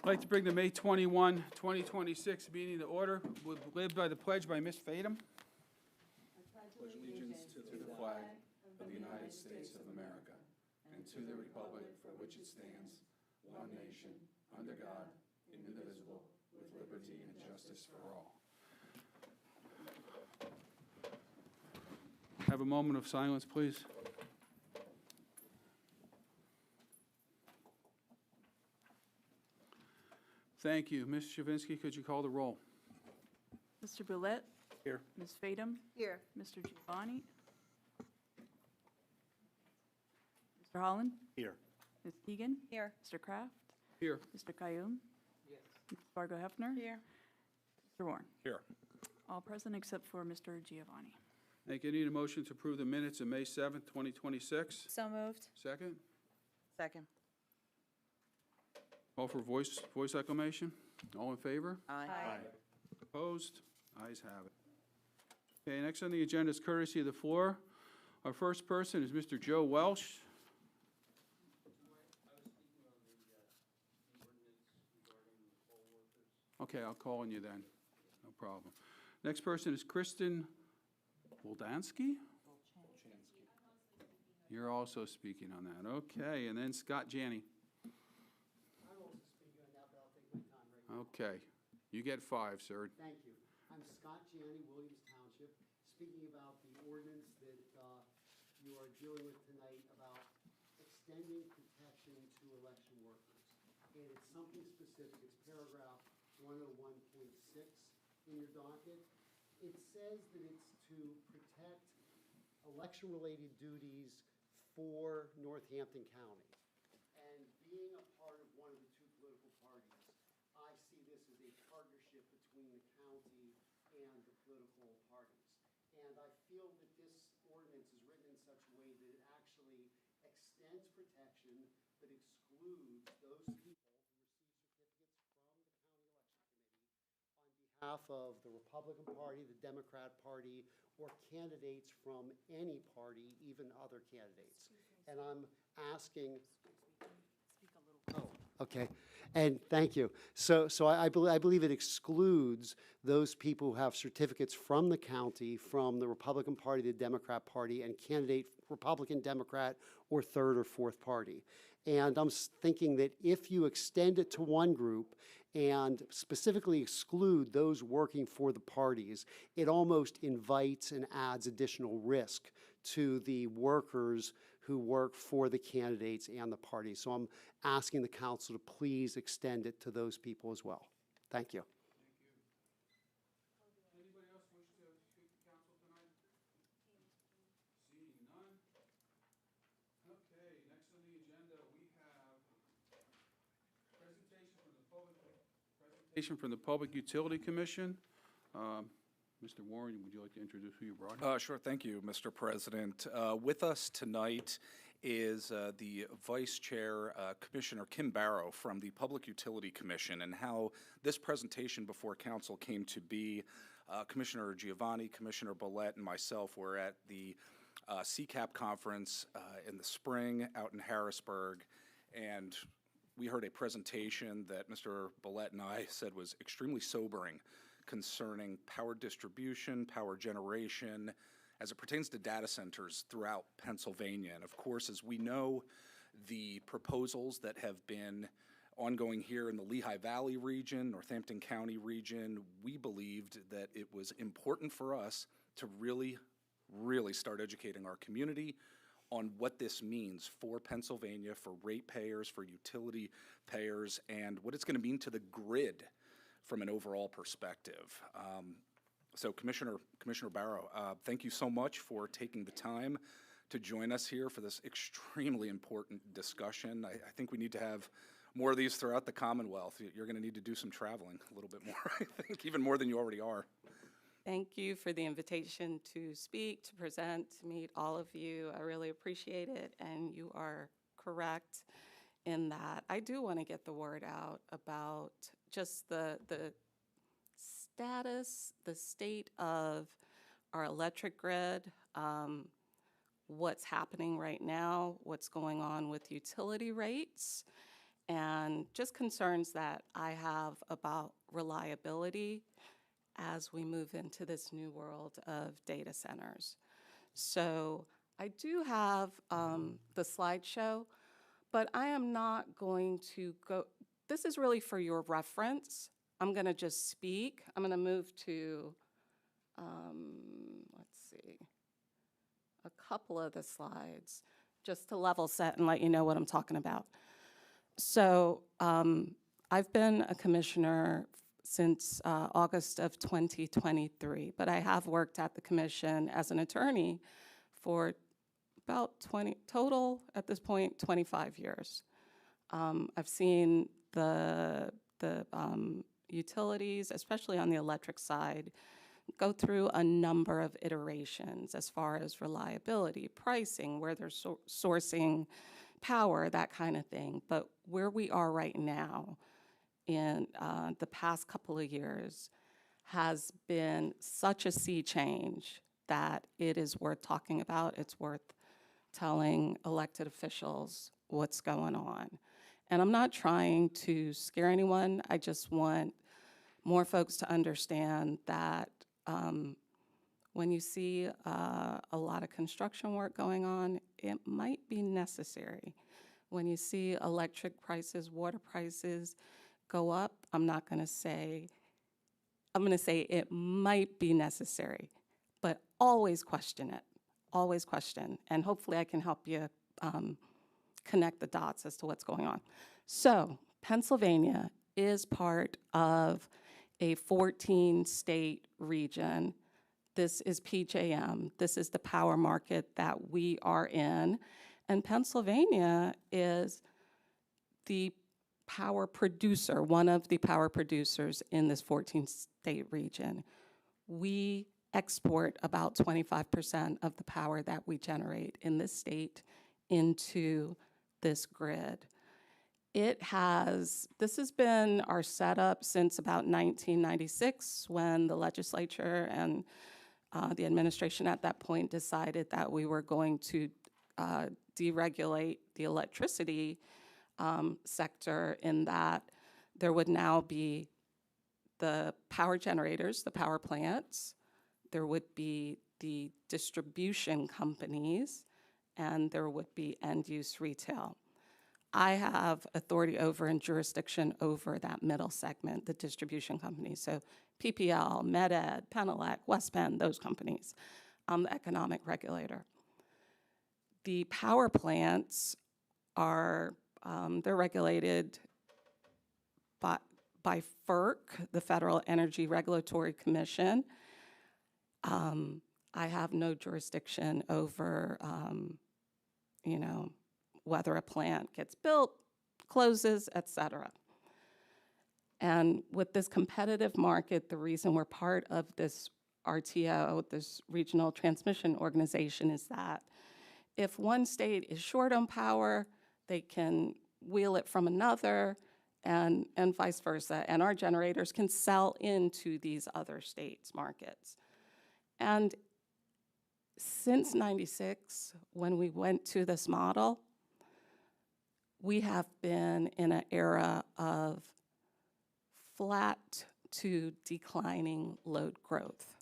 I'd like to bring the May 21, 2026 meeting to order. We'll live by the pledge by Ms. Fadum. Pledge allegiance to the flag of the United States of America and to the republic for which it stands, one nation, under God, indivisible, with liberty and justice for all. Have a moment of silence, please. Thank you. Ms. Shavinsky, could you call the roll? Mr. Boulette? Here. Ms. Fadum? Here. Mr. Giovanni? Mr. Holland? Here. Ms. Keegan? Here. Mr. Kraft? Here. Mr. Kayoum? Yes. Ms. Fargo Hefner? Here. Mr. Warren? Here. All present except for Mr. Giovanni. Thank you. I need a motion to approve the minutes of May 7th, 2026. So moved. Second. Second. Call for voice acclamation. All in favor? Aye. Opposed? Ayes have it. Okay, next on the agenda is courtesy of the floor. Our first person is Mr. Joe Welsh. Okay, I'll call on you then. No problem. Next person is Kristen Woldansky? You're also speaking on that. Okay, and then Scott Janney. I'm also speaking on that, but I'll take my time right now. Okay, you get 5, sir. Thank you. I'm Scott Janney, Williams Township, speaking about the ordinance that you are dealing with tonight about extending protection to election workers. And it's something specific. It's paragraph 101.6 in your docket. It says that it's to protect election-related duties for Northampton County. And being a part of one of the two political parties, I see this as a partnership between the county and the political parties. And I feel that this ordinance is written in such a way that it actually extends protection but excludes those people who receive certificates from the county election committee on behalf of the Republican Party, the Democrat Party, or candidates from any party, even other candidates. And I'm asking. Oh, okay. And thank you. So I believe it excludes those people who have certificates from the county, from the Republican Party, the Democrat Party, and candidate Republican, Democrat, or third or fourth party. And I'm thinking that if you extend it to one group and specifically exclude those working for the parties, it almost invites and adds additional risk to the workers who work for the candidates and the parties. So I'm asking the council to please extend it to those people as well. Thank you. Anybody else wish to speak to council tonight? Seeing none. Okay, next on the agenda, we have presentation from the Public Utility Commission. Mr. Warren, would you like to introduce who you brought here? Sure. Thank you, Mr. President. With us tonight is the Vice Chair, Commissioner Kim Barrow from the Public Utility Commission, and how this presentation before council came to be. Commissioner Giovanni, Commissioner Boulette, and myself were at the CCAP conference in the spring out in Harrisburg, and we heard a presentation that Mr. Boulette and I said was extremely sobering concerning power distribution, power generation, as it pertains to data centers throughout Pennsylvania. And of course, as we know, the proposals that have been ongoing here in the Lehigh Valley region, Northampton County region, we believed that it was important for us to really start educating our community on what this means for Pennsylvania, for ratepayers, for utility payers, and what it's going to mean to the grid from an overall perspective. So Commissioner Barrow, thank you so much for taking the time to join us here for this extremely important discussion. I think we need to have more of these throughout the Commonwealth. You're going to need to do some traveling a little bit more, I think, even more than you already are. Thank you for the invitation to speak, to present, to meet all of you. I really appreciate it, and you are correct in that. I do want to get the word out about just the status, the state of our electric grid, what's happening right now, what's going on with utility rates, and just concerns that I have about reliability as we move into this new world of data centers. So I do have the slideshow, but I am not going to go, this is really for your reference. I'm gonna just speak. I'm gonna move to, let's see, a couple of the slides, just to level set and let you know what I'm talking about. So I've been a commissioner since August of 2023, but I have worked at the commission as an attorney for about 20, total at this point, 25 years. I've seen the utilities, especially on the electric side, go through a number of iterations as far as reliability, pricing, where they're sourcing power, that kind of thing. But where we are right now in the past couple of years has been such a sea change that it is worth talking about. It's worth telling elected officials what's going on. And I'm not trying to scare anyone. I just want more folks to understand that when you see a lot of construction work going on, it might be necessary. When you see electric prices, water prices go up, I'm going to say it might be necessary, but always question it, always question. And hopefully I can help you connect the dots as to what's going on. So Pennsylvania is part of a 14-state region. This is PJM. This is the power market that we are in. And Pennsylvania is the power producer, one of the power producers in this 14-state region. We export about 25% of the power that we generate in this state into this grid. This has been our setup since about 1996, when the legislature and the administration at that point decided that we were going to deregulate the electricity sector, in that there would now be the power generators, the power plants, there would be the distribution companies, and there would be end-use retail. I have authority over and jurisdiction over that middle segment, the distribution companies. So PPL, MedEd, Penelec, West Penn, those companies. I'm the economic regulator. The power plants are, they're regulated by FERC, the Federal Energy Regulatory Commission. I have no jurisdiction over, whether a plant gets built, closes, et cetera. And with this competitive market, the reason we're part of this RTO, this regional transmission organization, is that if one state is short on power, they can wheel it from another, and vice versa. And our generators can sell into these other states' markets. And since '96, when we went to this model, we have been in an era of flat to declining load growth.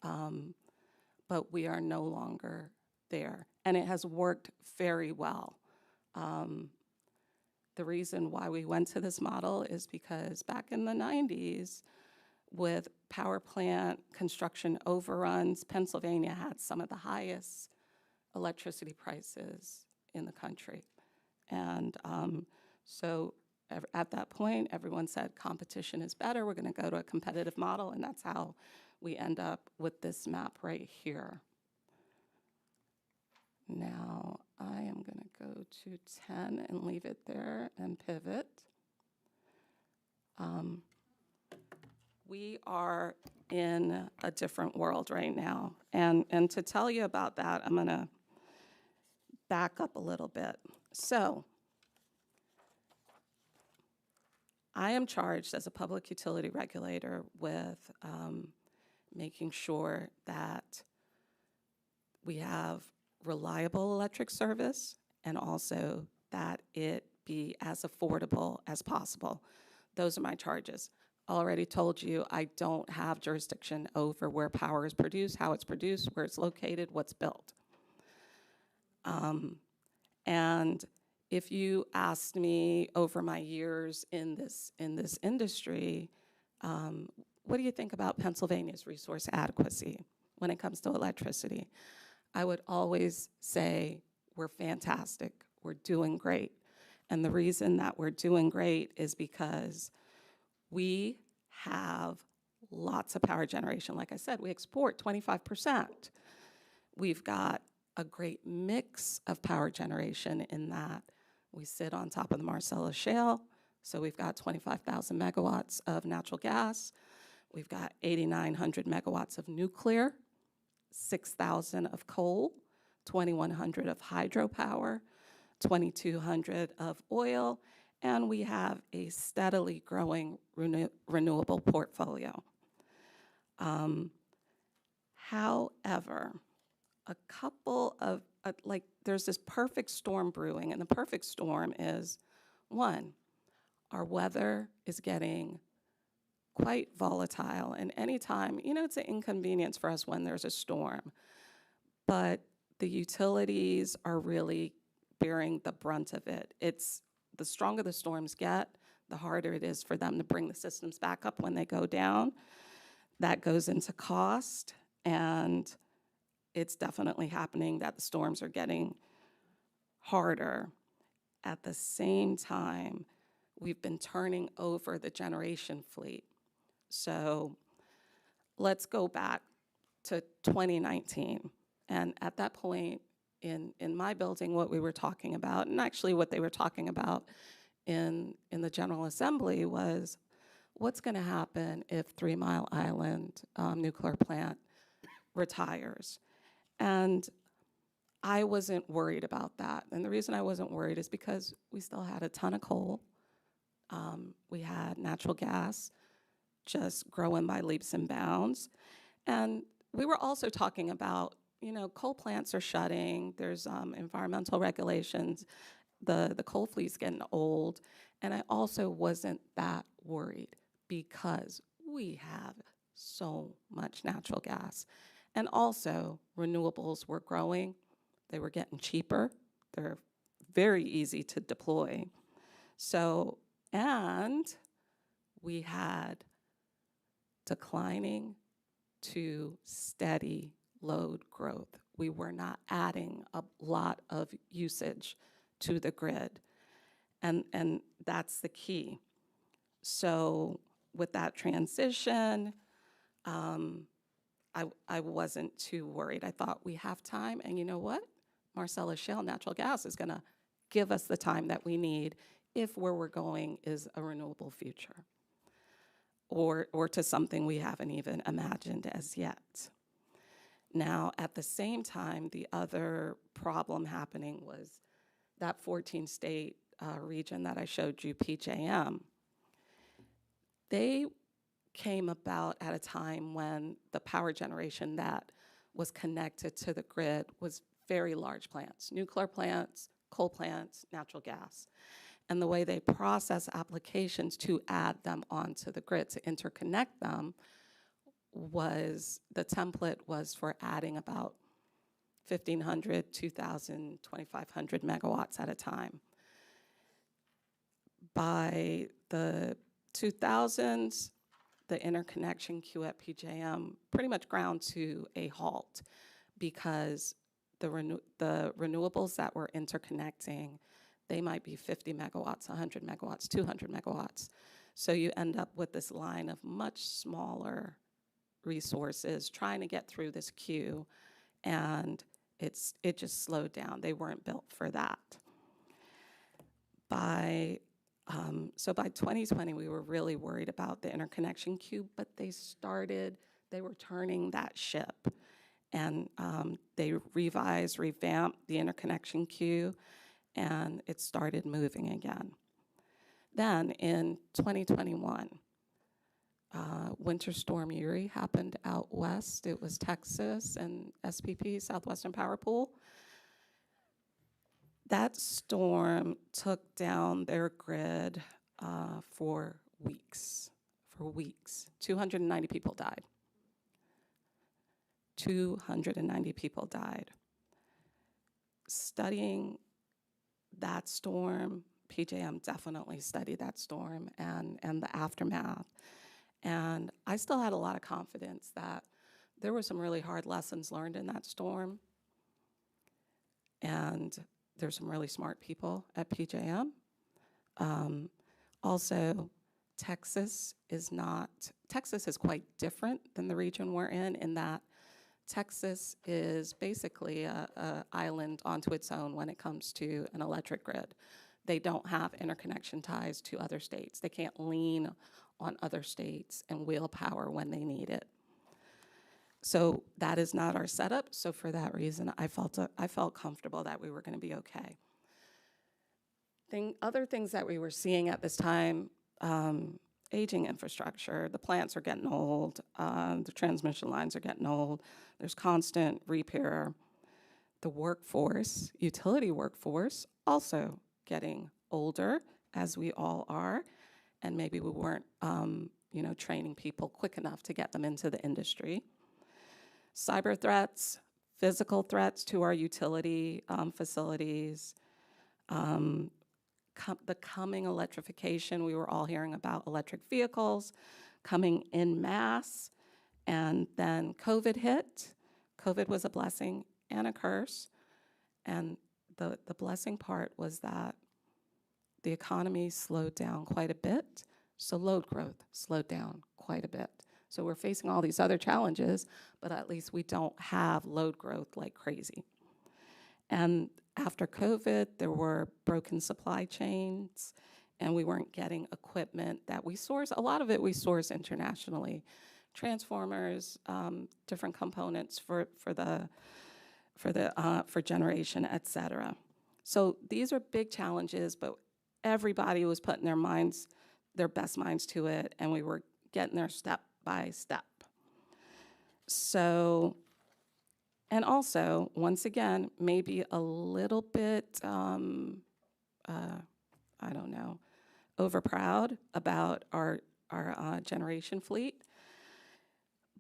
But we are no longer there. And it has worked very well. The reason why we went to this model is because back in the 90s, with power plant construction overruns, Pennsylvania had some of the highest electricity prices in the country. And so at that point, everyone said competition is better. We're going to go to a competitive model, and that's how we end up with this map right here. Now, I am going to go to 10 and leave it there and pivot. We are in a different world right now. And to tell you about that, I'm going to back up a little bit. So, I am charged as a public utility regulator with making sure that we have reliable electric service, and also that it be as affordable as possible. Those are my charges. Already told you I don't have jurisdiction over where power is produced, how it's produced, where it's located, what's built. And if you asked me over my years in this industry, what do you think about Pennsylvania's resource adequacy when it comes to electricity? I would always say we're fantastic, we're doing great. And the reason that we're doing great is because we have lots of power generation. Like I said, we export 25%. We've got a great mix of power generation in that we sit on top of the Marcellus Shale, so we've got 25,000 megawatts of natural gas. We've got 8,900 megawatts of nuclear, 6,000 of coal, 2,100 of hydropower, 2,200 of oil, and we have a steadily growing renewable portfolio. However, a couple of, there's this perfect storm brewing, and the perfect storm is, one, our weather is getting quite volatile, and anytime, it's an inconvenience for us when there's a storm, but the utilities are really bearing the brunt of it. It's the stronger the storms get, the harder it is for them to bring the systems back up when they go down. That goes into cost, and it's definitely happening that the storms are getting harder. At the same time, we've been turning over the generation fleet. So let's go back to 2019. And at that point, in my building, what we were talking about, and actually what they were talking about in the General Assembly was, what's going to happen if 3 Mile Island nuclear plant retires? And I wasn't worried about that. And the reason I wasn't worried is because we still had a ton of coal. We had natural gas just growing by leaps and bounds. And we were also talking about, coal plants are shutting, there's environmental regulations, the coal fleet's getting old, and I also wasn't that worried because we have so much natural gas. And also, renewables were growing, they were getting cheaper, they're very easy to deploy. So, and we had declining to steady load growth. We were not adding a lot of usage to the grid, and that's the key. So with that transition, I wasn't too worried. I thought we have time, and you know what? Marcellus Shale natural gas is going to give us the time that we need if where we're going is a renewable future, or to something we haven't even imagined as yet. Now, at the same time, the other problem happening was that 14-state region that I showed you, PJM. They came about at a time when the power generation that was connected to the grid was very large plants, nuclear plants, coal plants, natural gas. And the way they process applications to add them onto the grid, to interconnect them, was the template was for adding about 1,500, 2,000, 2,500 megawatts at a time. By the 2000s, the interconnection queue at PJM pretty much ground to a halt because the renewables that were interconnecting, they might be 50 megawatts, 100 megawatts, 200 megawatts. So you end up with this line of much smaller resources trying to get through this queue, and it just slowed down. They weren't built for that. So by 2020, we were really worried about the interconnection queue, but they were turning that ship, and they revamped the interconnection queue, and it started moving again. Then in 2021, Winter Storm Uri happened out west. It was Texas and SPP, Southwestern Power Pool. That storm took down their grid for weeks. 290 people died. 290 people died. Studying that storm, PJM definitely studied that storm and the aftermath. And I still had a lot of confidence that there were some really hard lessons learned in that storm. And there's some really smart people at PJM. Also, Texas is quite different than the region we're in that Texas is basically a island onto its own when it comes to an electric grid. They don't have interconnection ties to other states. They can't lean on other states and wheel power when they need it. So that is not our setup. So for that reason, I felt comfortable that we were going to be okay. Other things that we were seeing at this time, aging infrastructure. The plants are getting old. The transmission lines are getting old. There's constant repair. The workforce, utility workforce, also getting older, as we all are. And maybe we weren't, training people quick enough to get them into the industry. Cyber threats, physical threats to our utility facilities, the coming electrification. We were all hearing about electric vehicles coming en masse, and then COVID hit. COVID was a blessing and a curse, and the blessing part was that the economy slowed down quite a bit, so load growth slowed down quite a bit. So we're facing all these other challenges, but at least we don't have load growth like crazy. And after COVID, there were broken supply chains, and we weren't getting equipment that we source. A lot of it we source internationally, transformers, different components for generation, et cetera. So these are big challenges, but everybody was putting their best minds to it, and we were getting there step by step. So, and also, once again, maybe a little bit, overproud about our generation fleet.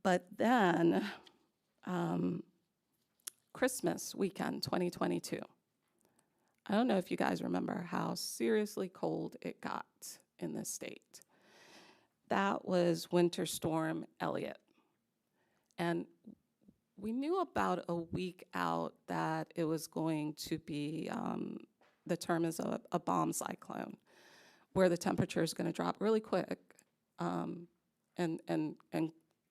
But then, Christmas weekend 2022. I don't know if you guys remember how seriously cold it got in this state. That was Winter Storm Elliott. And we knew about a week out that it was going to be, the term is a bomb cyclone, where the temperature is going to drop really quick, and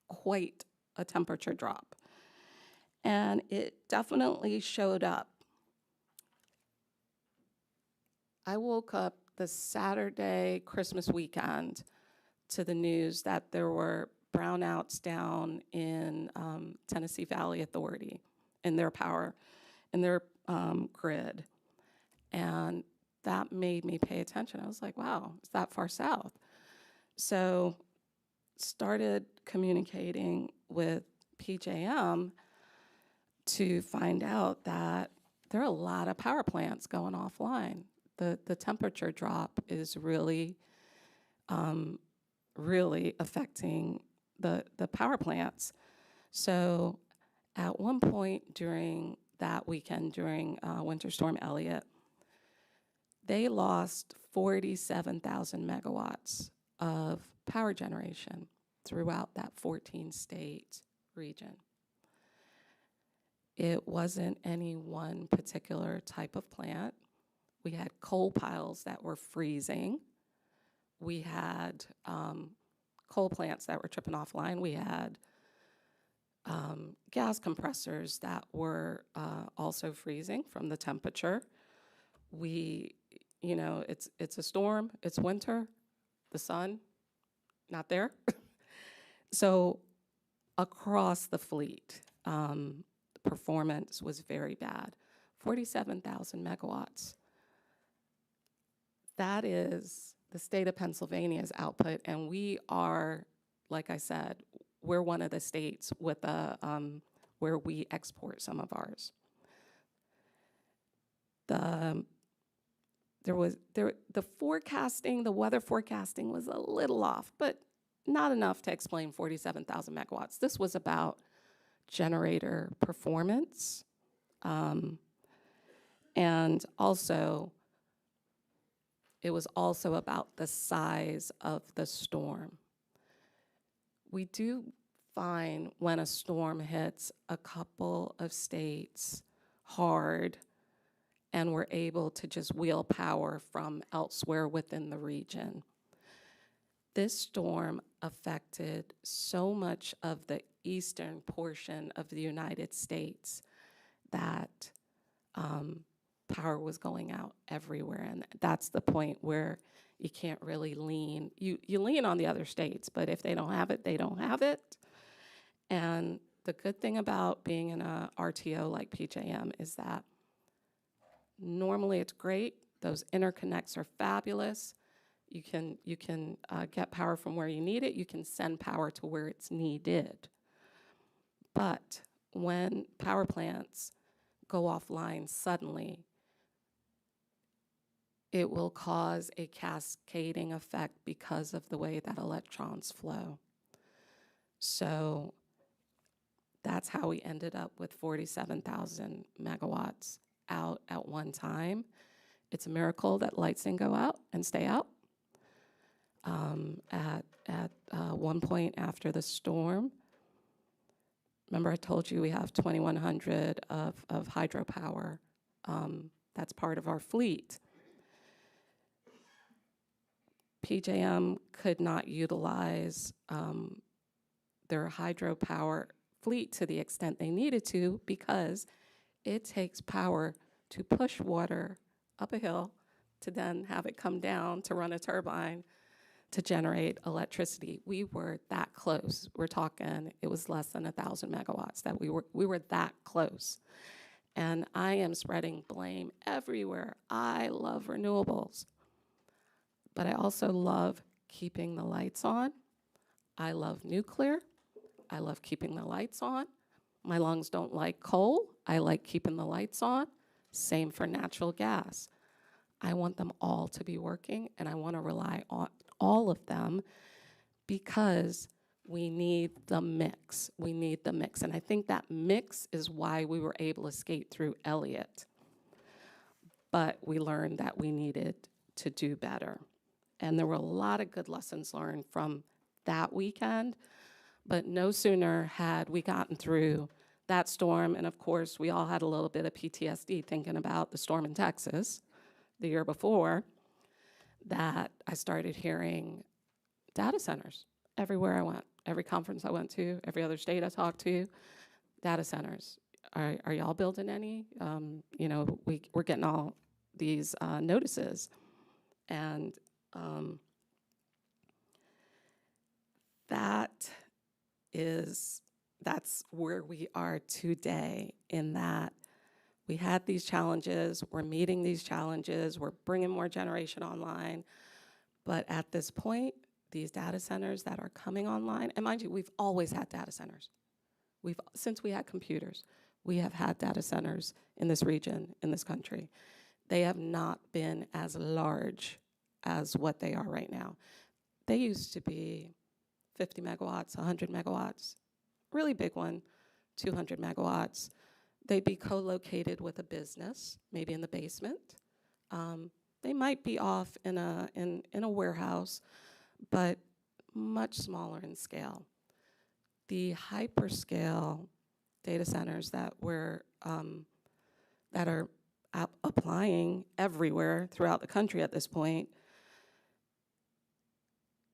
quite a temperature drop. And it definitely showed up. I woke up the Saturday Christmas weekend to the news that there were brownouts down in Tennessee Valley Authority in their power, in their grid. And that made me pay attention. I was like, wow, it's that far south. So started communicating with PJM to find out that there are a lot of power plants going offline. The temperature drop is really, really affecting the power plants. So at one point during that weekend, during Winter Storm Elliott, they lost 47,000 megawatts of power generation throughout that 14-state region. It wasn't any one particular type of plant. We had coal piles that were freezing. We had coal plants that were tripping offline. We had gas compressors that were also freezing from the temperature. It's a storm, it's winter, the sun, not there. So across the fleet, performance was very bad. 47,000 megawatts. That is the state of Pennsylvania's output, and we are, like I said, we're one of the states with where we export some of ours. the weather forecasting was a little off, but not enough to explain 47,000 megawatts. This was about generator performance, and also, it was also about the size of the storm. We do find when a storm hits a couple of states hard, and we're able to just wheel power from elsewhere within the region. This storm affected so much of the eastern portion of the United States that power was going out everywhere. And that's the point where you can't really lean. You lean on the other states, but if they don't have it, they don't have it. And the good thing about being in a RTO like PJM is that normally it's great. Those interconnects are fabulous. You can get power from where you need it. You can send power to where it's needed. But when power plants go offline suddenly, it will cause a cascading effect because of the way that electrons flow. So that's how we ended up with 47,000 megawatts out at one time. It's a miracle that lights didn't go out and stay out. At one point after the storm, remember I told you we have 2,100 of hydropower. That's part of our fleet. PJM could not utilize their hydropower fleet to the extent they needed to because it takes power to push water up a hill to then have it come down to run a turbine to generate electricity. We were that close. We're talking, it was less than 1,000 megawatts that we were that close. And I am spreading blame everywhere. I love renewables, but I also love keeping the lights on. I love nuclear. I love keeping the lights on. My lungs don't like coal. I like keeping the lights on. Same for natural gas. I want them all to be working, and I want to rely on all of them because we need the mix. We need the mix. And I think that mix is why we were able to skate through Elliott. But we learned that we needed to do better. And there were a lot of good lessons learned from that weekend. But no sooner had we gotten through that storm, and of course, we all had a little bit of PTSD thinking about the storm in Texas the year before, that I started hearing data centers everywhere I went. Every conference I went to, every other state I talked to, data centers. Are y'all building any? We're getting all these notices. And that's where we are today, in that we had these challenges, we're meeting these challenges, we're bringing more generation online, but at this point, these data centers that are coming online, and mind you, we've always had data centers. Since we had computers, we have had data centers in this region, in this country. They have not been as large as what they are right now. They used to be 50 megawatts, 100 megawatts, really big one, 200 megawatts. They'd be co-located with a business, maybe in the basement. They might be off in a warehouse, but much smaller in scale. The hyperscale data centers that are applying everywhere throughout the country at this point,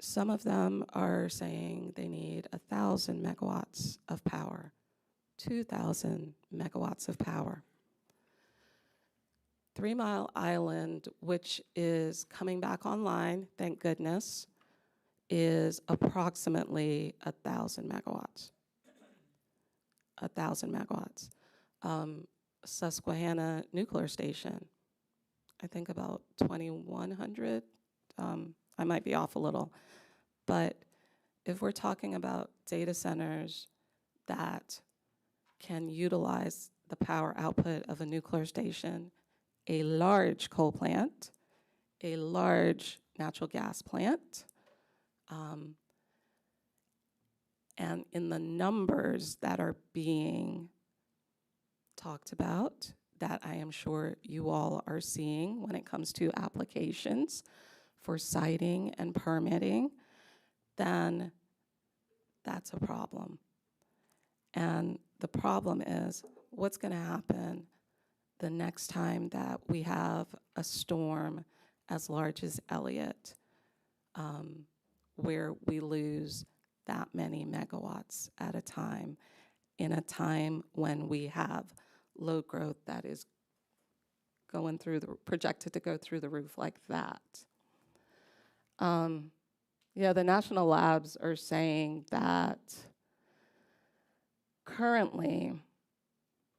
some of them are saying they need 1,000 megawatts of power, 2,000 megawatts of power. 3 Mile Island, which is coming back online, thank goodness, is approximately 1,000 megawatts. 1,000 megawatts. Susquehanna Nuclear Station, I think about 2,100. I might be off a little. But if we're talking about data centers that can utilize the power output of a nuclear station a large coal plant, a large natural gas plant, and in the numbers that are being talked about, that I am sure you all are seeing when it comes to applications for siting and permitting, then that's a problem. And the problem is, what's going to happen the next time that we have a storm as large as Elliott, where we lose that many megawatts at a time, in a time when we have load growth that is going through projected to go through the roof like that. Yeah, the national labs are saying that currently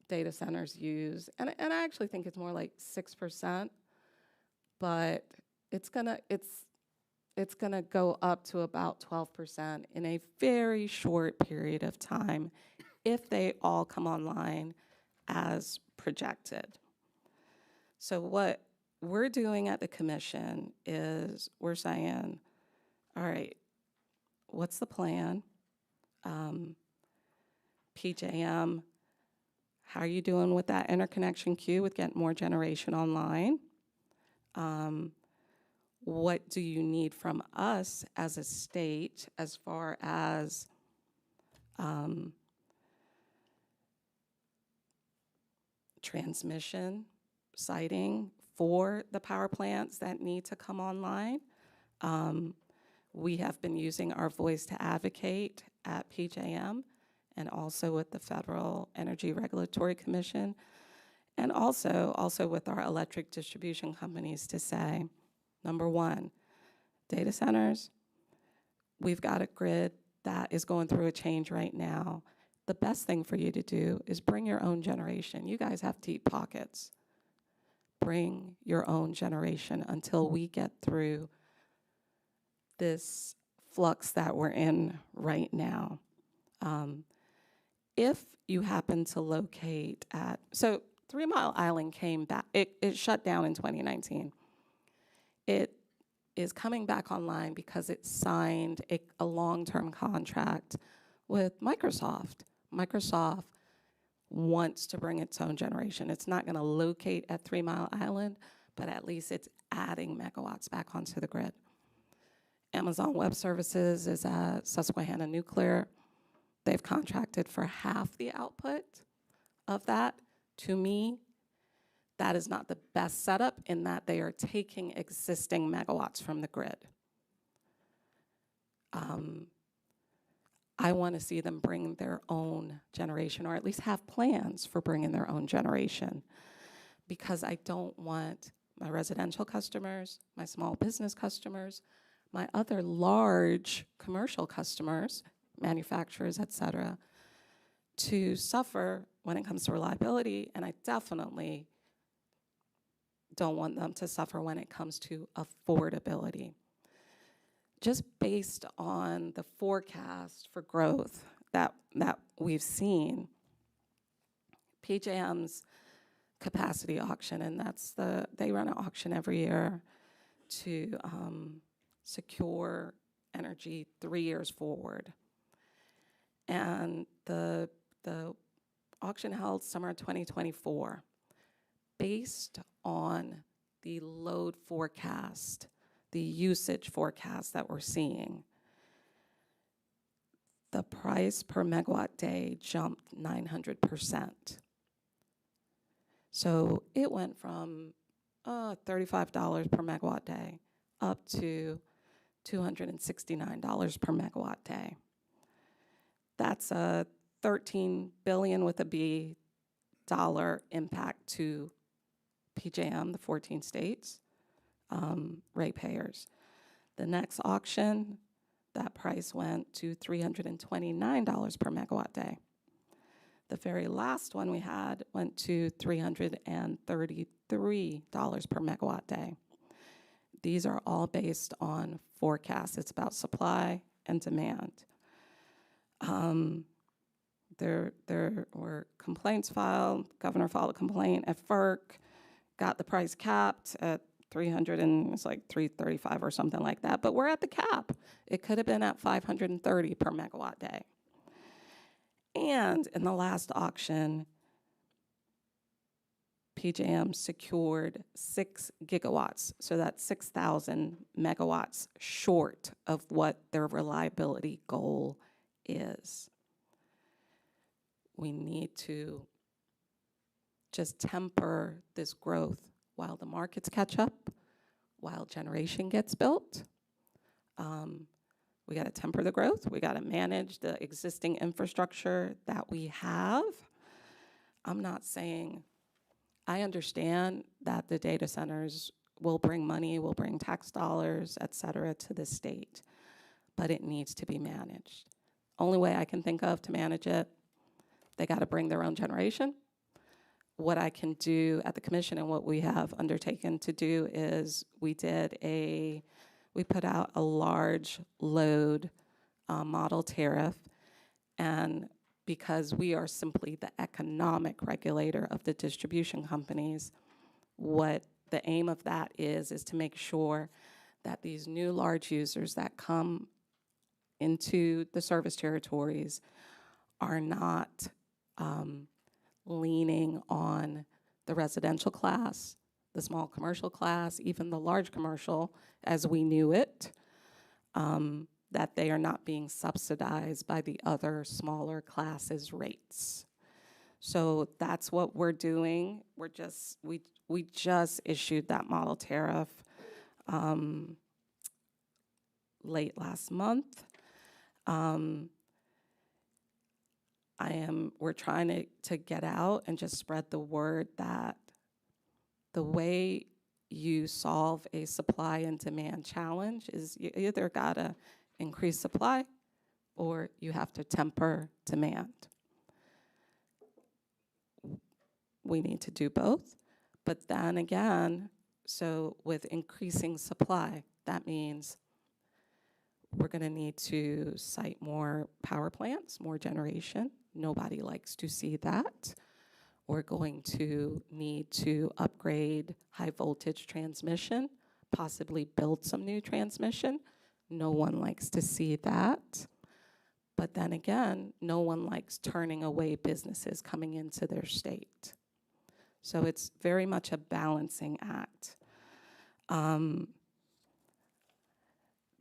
data centers use, and I actually think it's more like 6%, but it's gonna go up to about 12% in a very short period of time if they all come online as projected. So what we're doing at the commission is we're saying, all right, what's the plan? PJM, how are you doing with that interconnection queue with getting more generation online? What do you need from us as a state as far as transmission, siting for the power plants that need to come online? We have been using our voice to advocate at PJM and also with the Federal Energy Regulatory Commission, and also with our electric distribution companies to say, number one, data centers, we've got a grid that is going through a change right now. The best thing for you to do is bring your own generation. You guys have deep pockets. Bring your own generation until we get through this flux that we're in right now. If you happen to locate at, so 3 Mile Island came back, it shut down in 2019. It is coming back online because it signed a long-term contract with Microsoft. Microsoft wants to bring its own generation. It's not going to locate at 3 Mile Island, but at least it's adding megawatts back onto the grid. Amazon Web Services is at Susquehanna Nuclear. They've contracted for half the output of that. To me, that is not the best setup in that they are taking existing megawatts from the grid. I want to see them bring their own generation, or at least have plans for bringing their own generation, because I don't want my residential customers, my small business customers, my other large commercial customers, manufacturers, et cetera, to suffer when it comes to reliability, and I definitely don't want them to suffer when it comes to affordability. Just based on the forecast for growth that we've seen, PJM's capacity auction, and they run an auction every year to secure energy 3 years forward. And the auction held summer 2024. Based on the load forecast, the usage forecast that we're seeing, the price per megawatt day jumped 900%. So it went from $35 per megawatt day up to $269 per megawatt day. That's a $13 billion with a B dollar impact to PJM, the 14 states, ratepayers. The next auction, that price went to $329 per megawatt day. The very last one we had went to $333 per megawatt day. These are all based on forecasts. It's about supply and demand. There were complaints filed. Governor filed a complaint at FERC. got the price capped at 300 and it's like 335 or something like that, but we're at the cap. It could have been at 530 per megawatt day. And in the last auction, PJM secured 6 gigawatts, so that's 6,000 megawatts short of what their reliability goal is. We need to just temper this growth while the markets catch up, while generation gets built. We got to temper the growth. We got to manage the existing infrastructure that we have. I'm not saying, I understand that the data centers will bring money, will bring tax dollars, et cetera, to the state, but it needs to be managed. Only way I can think of to manage it, they got to bring their own generation. What I can do at the commission and what we have undertaken to do is we put out a large load model tariff, and because we are simply the economic regulator of the distribution companies, what the aim of that is to make sure that these new large users that come into the service territories are not leaning on the residential class, the small commercial class, even the large commercial as we knew it, that they are not being subsidized by the other smaller classes' rates. So that's what we're doing. We just issued that model tariff late last month. We're trying to get out and just spread the word that the way you solve a supply and demand challenge is you either gotta increase supply or you have to temper demand. We need to do both, but then again, so with increasing supply, that means we're gonna need to site more power plants, more generation. Nobody likes to see that. We're going to need to upgrade high voltage transmission, possibly build some new transmission. No one likes to see that. But then again, no one likes turning away businesses coming into their state. So it's very much a balancing act.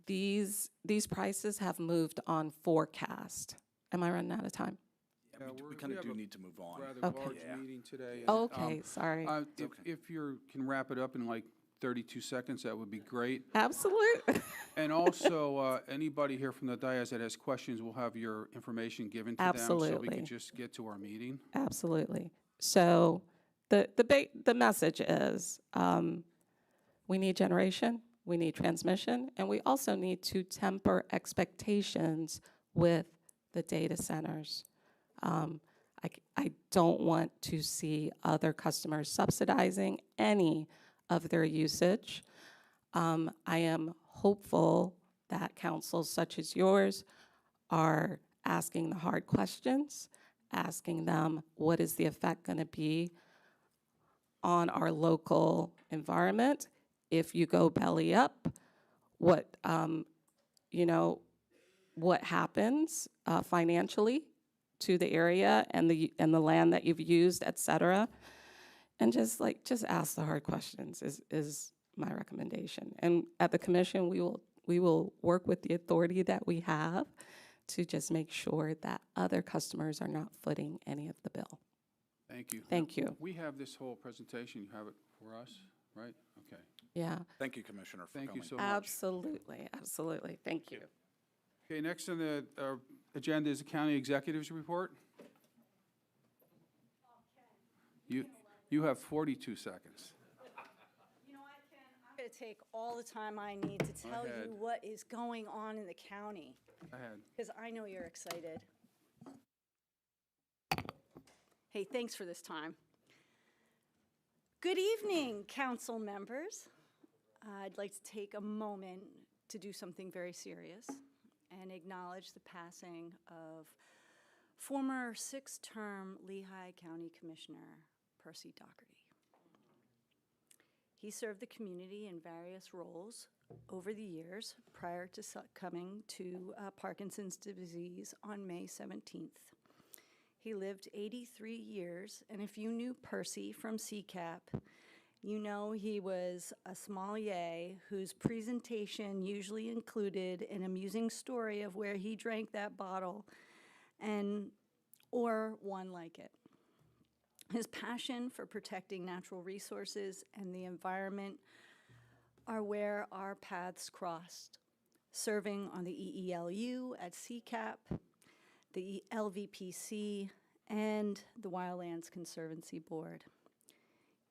These prices have moved on forecast. Am I running out of time? Yeah, we kind of do need to move on. Rather Okay. large Yeah. meeting today. Okay, sorry. If you can wrap it up in like 32 seconds, that would be great. Absolutely. And also, anybody here from the dais that has questions, we'll have your information given to them. So we Absolutely. can just get to our meeting. Absolutely. So the message is we need generation, we need transmission, and we also need to temper expectations with the data centers. I don't want to see other customers subsidizing any of their usage. I am hopeful that councils such as yours are asking the hard questions, asking them what is the effect going to be on our local environment if you go belly up, what happens financially to the area and the land that you've used, et cetera. And just ask the hard questions is my recommendation. And at the commission, we will work with the authority that we have to just make sure that other customers are not footing any of the bill. Thank you. Thank you. We have this whole presentation. You have it for us, right? Okay. Yeah. Thank you, Commissioner, for coming. Thank you so much. Absolutely. Absolutely. Thank you. Okay, next on the agenda is the county executive's report. You have 42 seconds. You know what, Ken? I'm going to take all the time I need to tell ahead. you what is going on in the county, Go ahead. because I know you're excited. Hey, thanks for this time. Good evening, council members. I'd like to take a moment to do something very serious and acknowledge the passing of former 6-term Lehigh County Commissioner Percy Doherty. He served the community in various roles over the years prior to succumbing to Parkinson's disease on May 17th. He lived 83 years, and if you knew Percy from CCAP, you know he was a sommelier whose presentation usually included an amusing story of where he drank that bottle or one like it. His passion for protecting natural resources and the environment are where our paths crossed, serving on the EELU at CCAP, the LVPC, and the Wildlands Conservancy Board.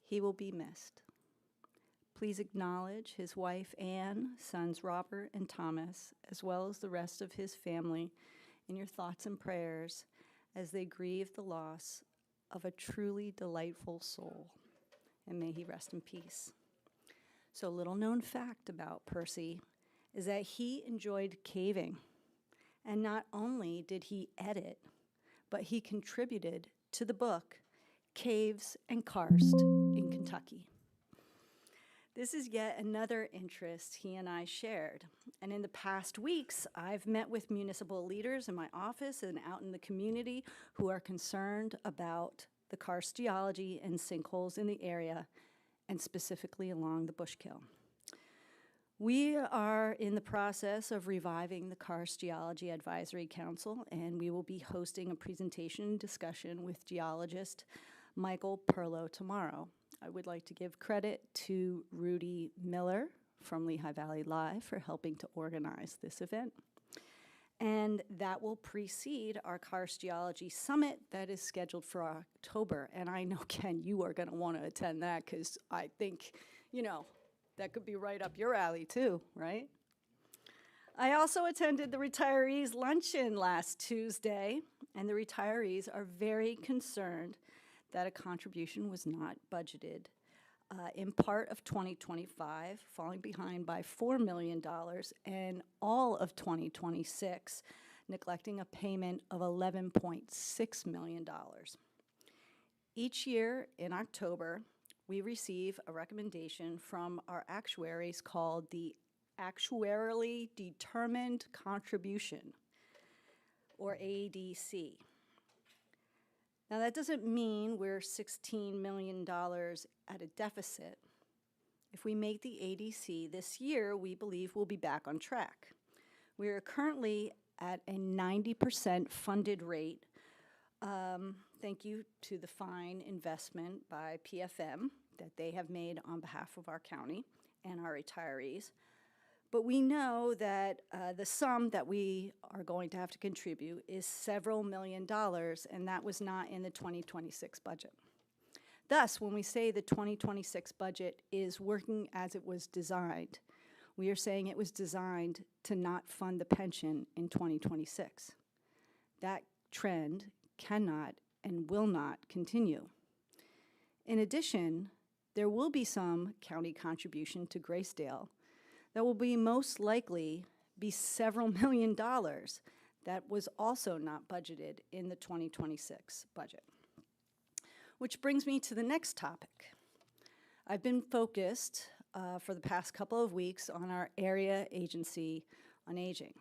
He will be missed. Please acknowledge his wife Anne, sons Robert and Thomas, as well as the rest of his family in your thoughts and prayers as they grieve the loss of a truly delightful soul. And may he rest in peace. So, a little known fact about Percy is that he enjoyed caving. And not only did he edit, but he contributed to the book Caves and Karst in Kentucky. This is yet another interest he and I shared. And in the past weeks, I've met with municipal leaders in my office and out in the community who are concerned about the karst geology and sinkholes in the area, and specifically along the Bushkill. We are in the process of reviving the Karst Geology Advisory Council, and we will be hosting a presentation discussion with geologist Michael Perlow tomorrow. I would like to give credit to Rudy Miller from Lehigh Valley Live for helping to organize this event. And that will precede our Karst Geology Summit that is scheduled for October. And I know, Ken, you are going to want to attend that because I think, that could be right up your alley too, right? I also attended the retirees luncheon last Tuesday, and the retirees are very concerned that a contribution was not budgeted in part of 2025, falling behind by $4 million, and all of 2026, neglecting a payment of $11.6 million. Each year in October, we receive a recommendation from our actuaries called the Actuarially Determined Contribution, or ADC. Now, that doesn't mean we're $16 million at a deficit. If we make the ADC this year, we believe we'll be back on track. We are currently at a 90% funded rate. Thank you to the fine investment by PFM that they have made on behalf of our county and our retirees. But we know that the sum that we are going to have to contribute is several $million, and that was not in the 2026 budget. Thus, when we say the 2026 budget is working as it was designed, we are saying it was designed to not fund the pension in 2026. That trend cannot and will not continue. In addition, there will be some county contribution to Graysdale that will be most likely be several $1 million that was also not budgeted in the 2026 budget. Which brings me to the next topic. I've been focused for the past couple of weeks on our area agency on aging.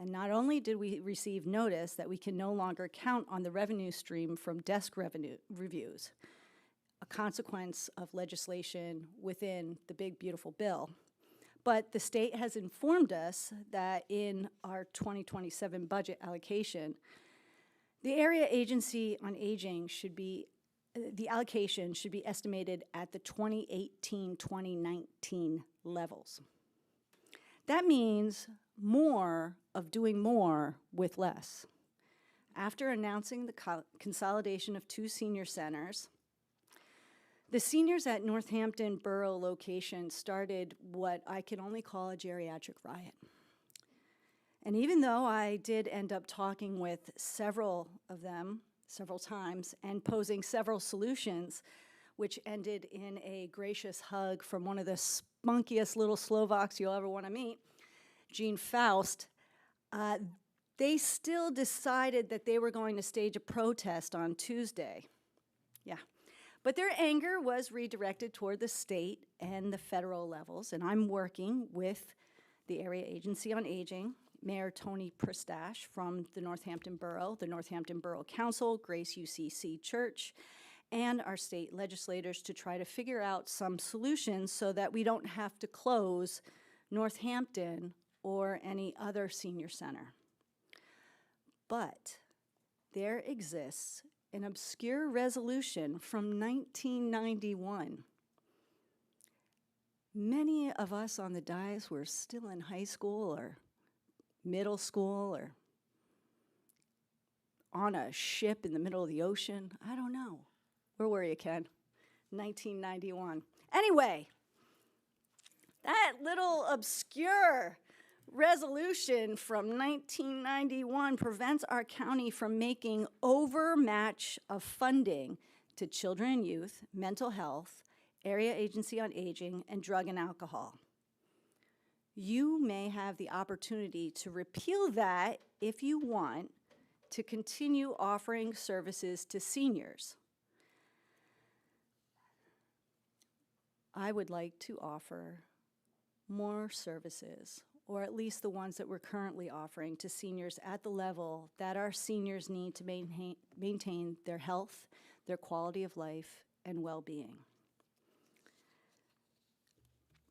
And not only did we receive notice that we can no longer count on the revenue stream from desk revenue reviews, a consequence of legislation within the big, beautiful bill, but the state has informed us that in our 2027 budget allocation, the area agency on aging should be, the allocation should be estimated at the 2018-2019 levels. That means more of doing more with less. After announcing the consolidation of 2 senior centers, the seniors at Northampton Borough location started what I can only call a geriatric riot. And even though I did end up talking with several of them several times and posing several solutions, which ended in a gracious hug from one of the spunkiest little Slovaks you'll ever want to meet, Jean Faust, they still decided that they were going to stage a protest on Tuesday. Yeah. But their anger was redirected toward the state and the federal levels, and I'm working with the Area Agency on Aging, Mayor Tony Pristash from the Northampton Borough, the Northampton Borough Council, Grace UCC Church, and our state legislators to try to figure out some solutions so that we don't have to close Northampton or any other senior center. But there exists an obscure resolution from 1991. Many of us on the dais were still in high school or middle school or on a ship in the middle of the ocean. I don't know. Where were you, Ken? 1991. Anyway, that little obscure resolution from 1991 prevents our county from making overmatch of funding to children and youth, mental health, Area Agency on Aging, and drug and alcohol. You may have the opportunity to repeal that if you want to continue offering services to seniors. I would like to offer more services, or at least the ones that we're currently offering to seniors at the level that our seniors need to maintain their health, their quality of life, and well-being.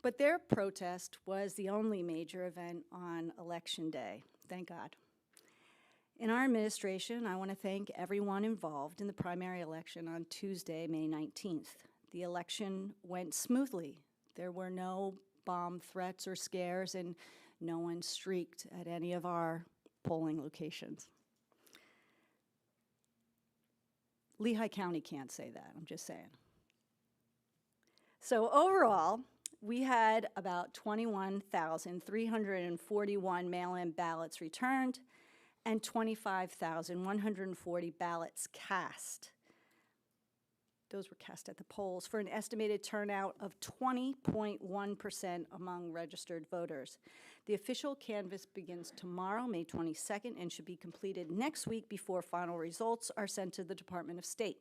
But their protest was the only major event on Election Day, thank God. In our administration, I want to thank everyone involved in the primary election on Tuesday, May 19th. The election went smoothly. There were no bomb threats or scares, and no one streaked at any of our polling locations. Lehigh County can't say that, I'm just saying. So overall, we had about 21,341 mail-in ballots returned and 25,140 ballots cast. Those were cast at the polls for an estimated turnout of 20.1% among registered voters. The official canvass begins tomorrow, May 22nd, and should be completed next week before final results are sent to the Department of State.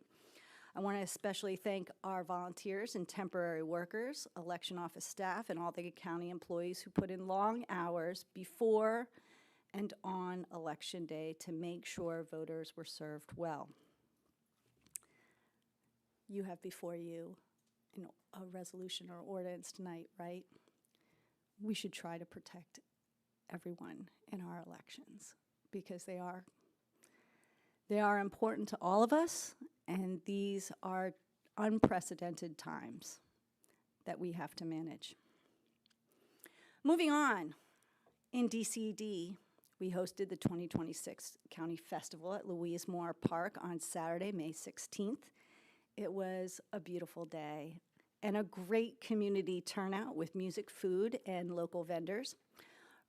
I want to especially thank our volunteers and temporary workers, election office staff, and all the county employees who put in long hours before and on Election Day to make sure voters were served well. You have before you a resolution or ordinance tonight, right? We should try to protect everyone in our elections because they are important to all of us, and these are unprecedented times that we have to manage. Moving on, in DCD, we hosted the 2026 County Festival at Louise Moore Park on Saturday, May 16th. It was a beautiful day and a great community turnout with music, food, and local vendors.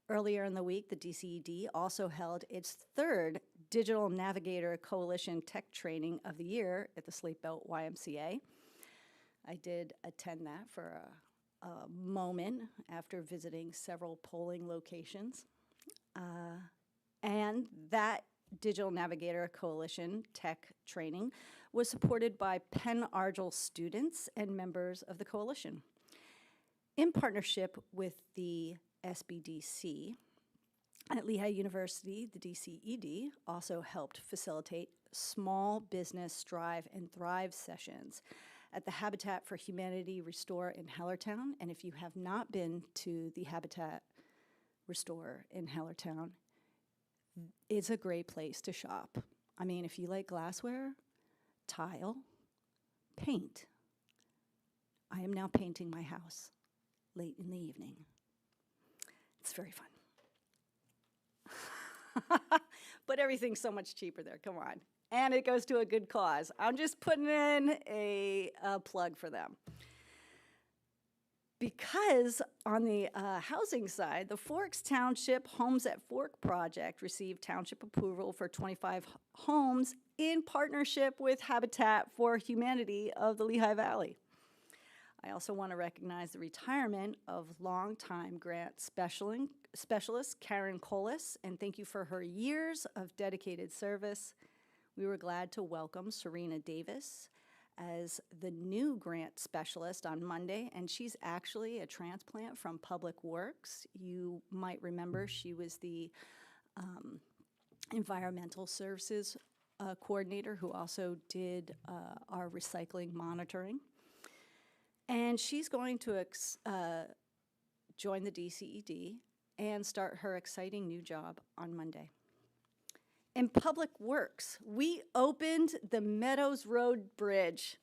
Earlier in the week, the DCED also held its third Digital Navigator Coalition Tech Training of the Year at the Slate Belt YMCA. I did attend that for a moment after visiting several polling locations. And that Digital Navigator Coalition Tech Training was supported by Penn Argyll students and members of the coalition. In partnership with the SBDC at Lehigh University, the DCED also helped facilitate small business strive and thrive sessions at the Habitat for Humanity Restore in Hellertown. And if you have not been to the Habitat Restore in Hellertown, it's a great place to shop. I mean, if you like glassware, tile, paint. I am now painting my house late in the evening. It's very fun. But everything's so much cheaper there, come on. And it goes to a good cause. I'm just putting in a plug for them. Because on the housing side, the Forks Township Homes at Fork project received township approval for 25 homes in partnership with Habitat for Humanity of the Lehigh Valley. I also want to recognize the retirement of longtime grant specialist Karen Colas, and thank you for her years of dedicated service. We were glad to welcome Serena Davis as the new grant specialist on Monday, and she's actually a transplant from Public Works. You might remember she was the environmental services coordinator who also did our recycling monitoring. And she's going to join the DCED and start her exciting new job on Monday. In Public Works, we opened the Meadows Road Bridge.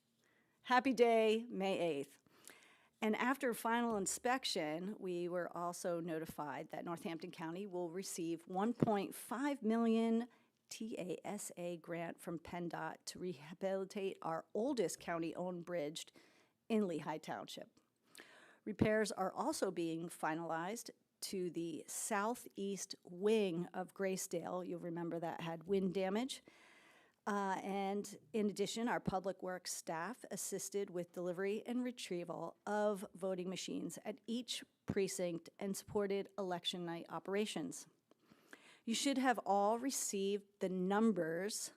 Happy day, May 8th. And after final inspection, we were also notified that Northampton County will receive $1.5 million TASA grant from PennDOT to rehabilitate our oldest county-owned bridge in Lehigh Township. Repairs are also being finalized to the southeast wing of Graysdale. You'll remember that had wind damage. And in addition, our Public Works staff assisted with delivery and retrieval of voting machines at each precinct and supported election night operations. You should have all received the numbers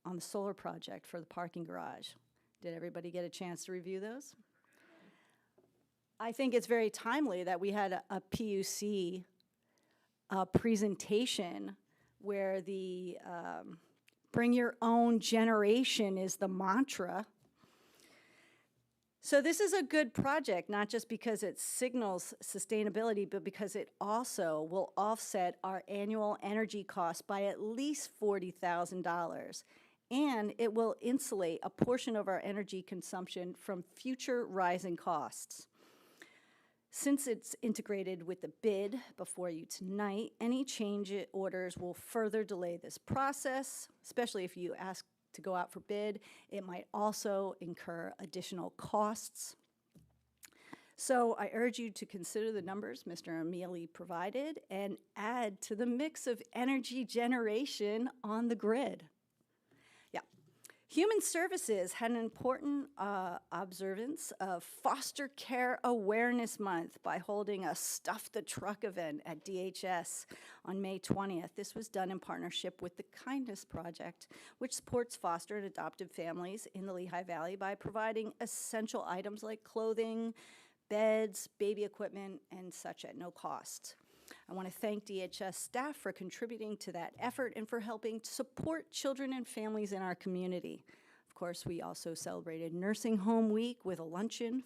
on the solar project for the parking garage. Did everybody get a chance to review those? I think it's very timely that we had a PUC presentation where the bring your own generation is the mantra. So this is a good project, not just because it signals sustainability, but because it also will offset our annual energy costs by at least $40,000. And it will insulate a portion of our energy consumption from future rising costs. Since it's integrated with the bid before you tonight, any change orders will further delay this process, especially if you ask to go out for bid. It might also incur additional costs. So I urge you to consider the numbers Mr. Amelie provided and add to the mix of energy generation on the grid. Human Services had an important observance of Foster Care Awareness Month by holding a Stuff the Truck event at DHS on May 20th. This was done in partnership with the Kindness Project, which supports foster and adoptive families in the Lehigh Valley by providing essential items like clothing, beds, baby equipment, and such at no cost. I want to thank DHS staff for contributing to that effort and for helping to support children and families in our community. Of course, we also celebrated Nursing Home Week with a luncheon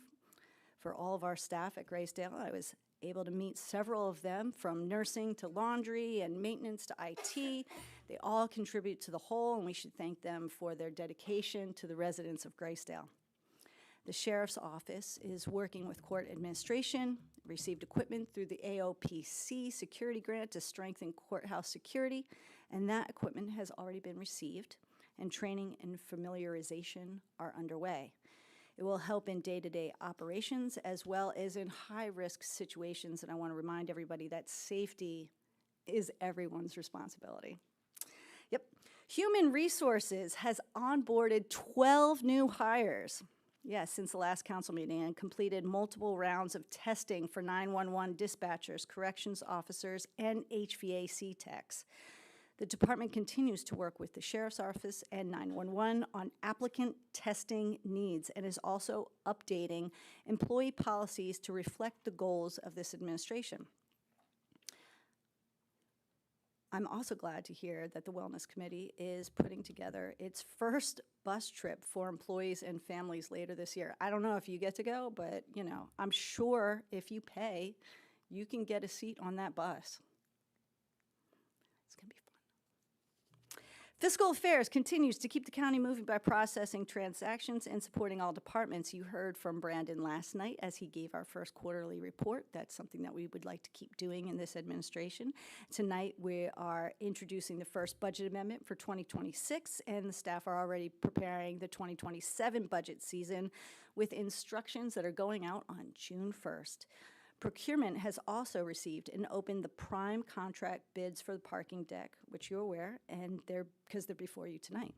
for all of our staff at Graysdale. I was able to meet several of them, from nursing to laundry and maintenance to IT. They all contribute to the whole, and we should thank them for their dedication to the residents of Graysdale. The Sheriff's Office is working with court administration, received equipment through the AOPC security grant to strengthen courthouse security, and that equipment has already been received, and training and familiarization are underway. It will help in day-to-day operations as well as in high-risk situations, and I want to remind everybody that safety is everyone's responsibility. Yep. Human Resources has onboarded 12 new hires. Yes, since the last council meeting, and completed multiple rounds of testing for 911 dispatchers, corrections officers, and HVAC techs. The department continues to work with the Sheriff's Office and 911 on applicant testing needs and is also updating employee policies to reflect the goals of this administration. I'm also glad to hear that the Wellness Committee is putting together its first bus trip for employees and families later this year. I don't know if you get to go, but you know, I'm sure if you pay, you can get a seat on that bus. It's gonna be fun. Fiscal Affairs continues to keep the county moving by processing transactions and supporting all departments. You heard from Brandon last night as he gave our first quarterly report. That's something that we would like to keep doing in this administration. Tonight we are introducing the first budget amendment for 2026, and the staff are already preparing the 2027 budget season with instructions that are going out on June 1st. Procurement has also received and opened the prime contract bids for the parking deck, which you're aware, and because they're before you tonight.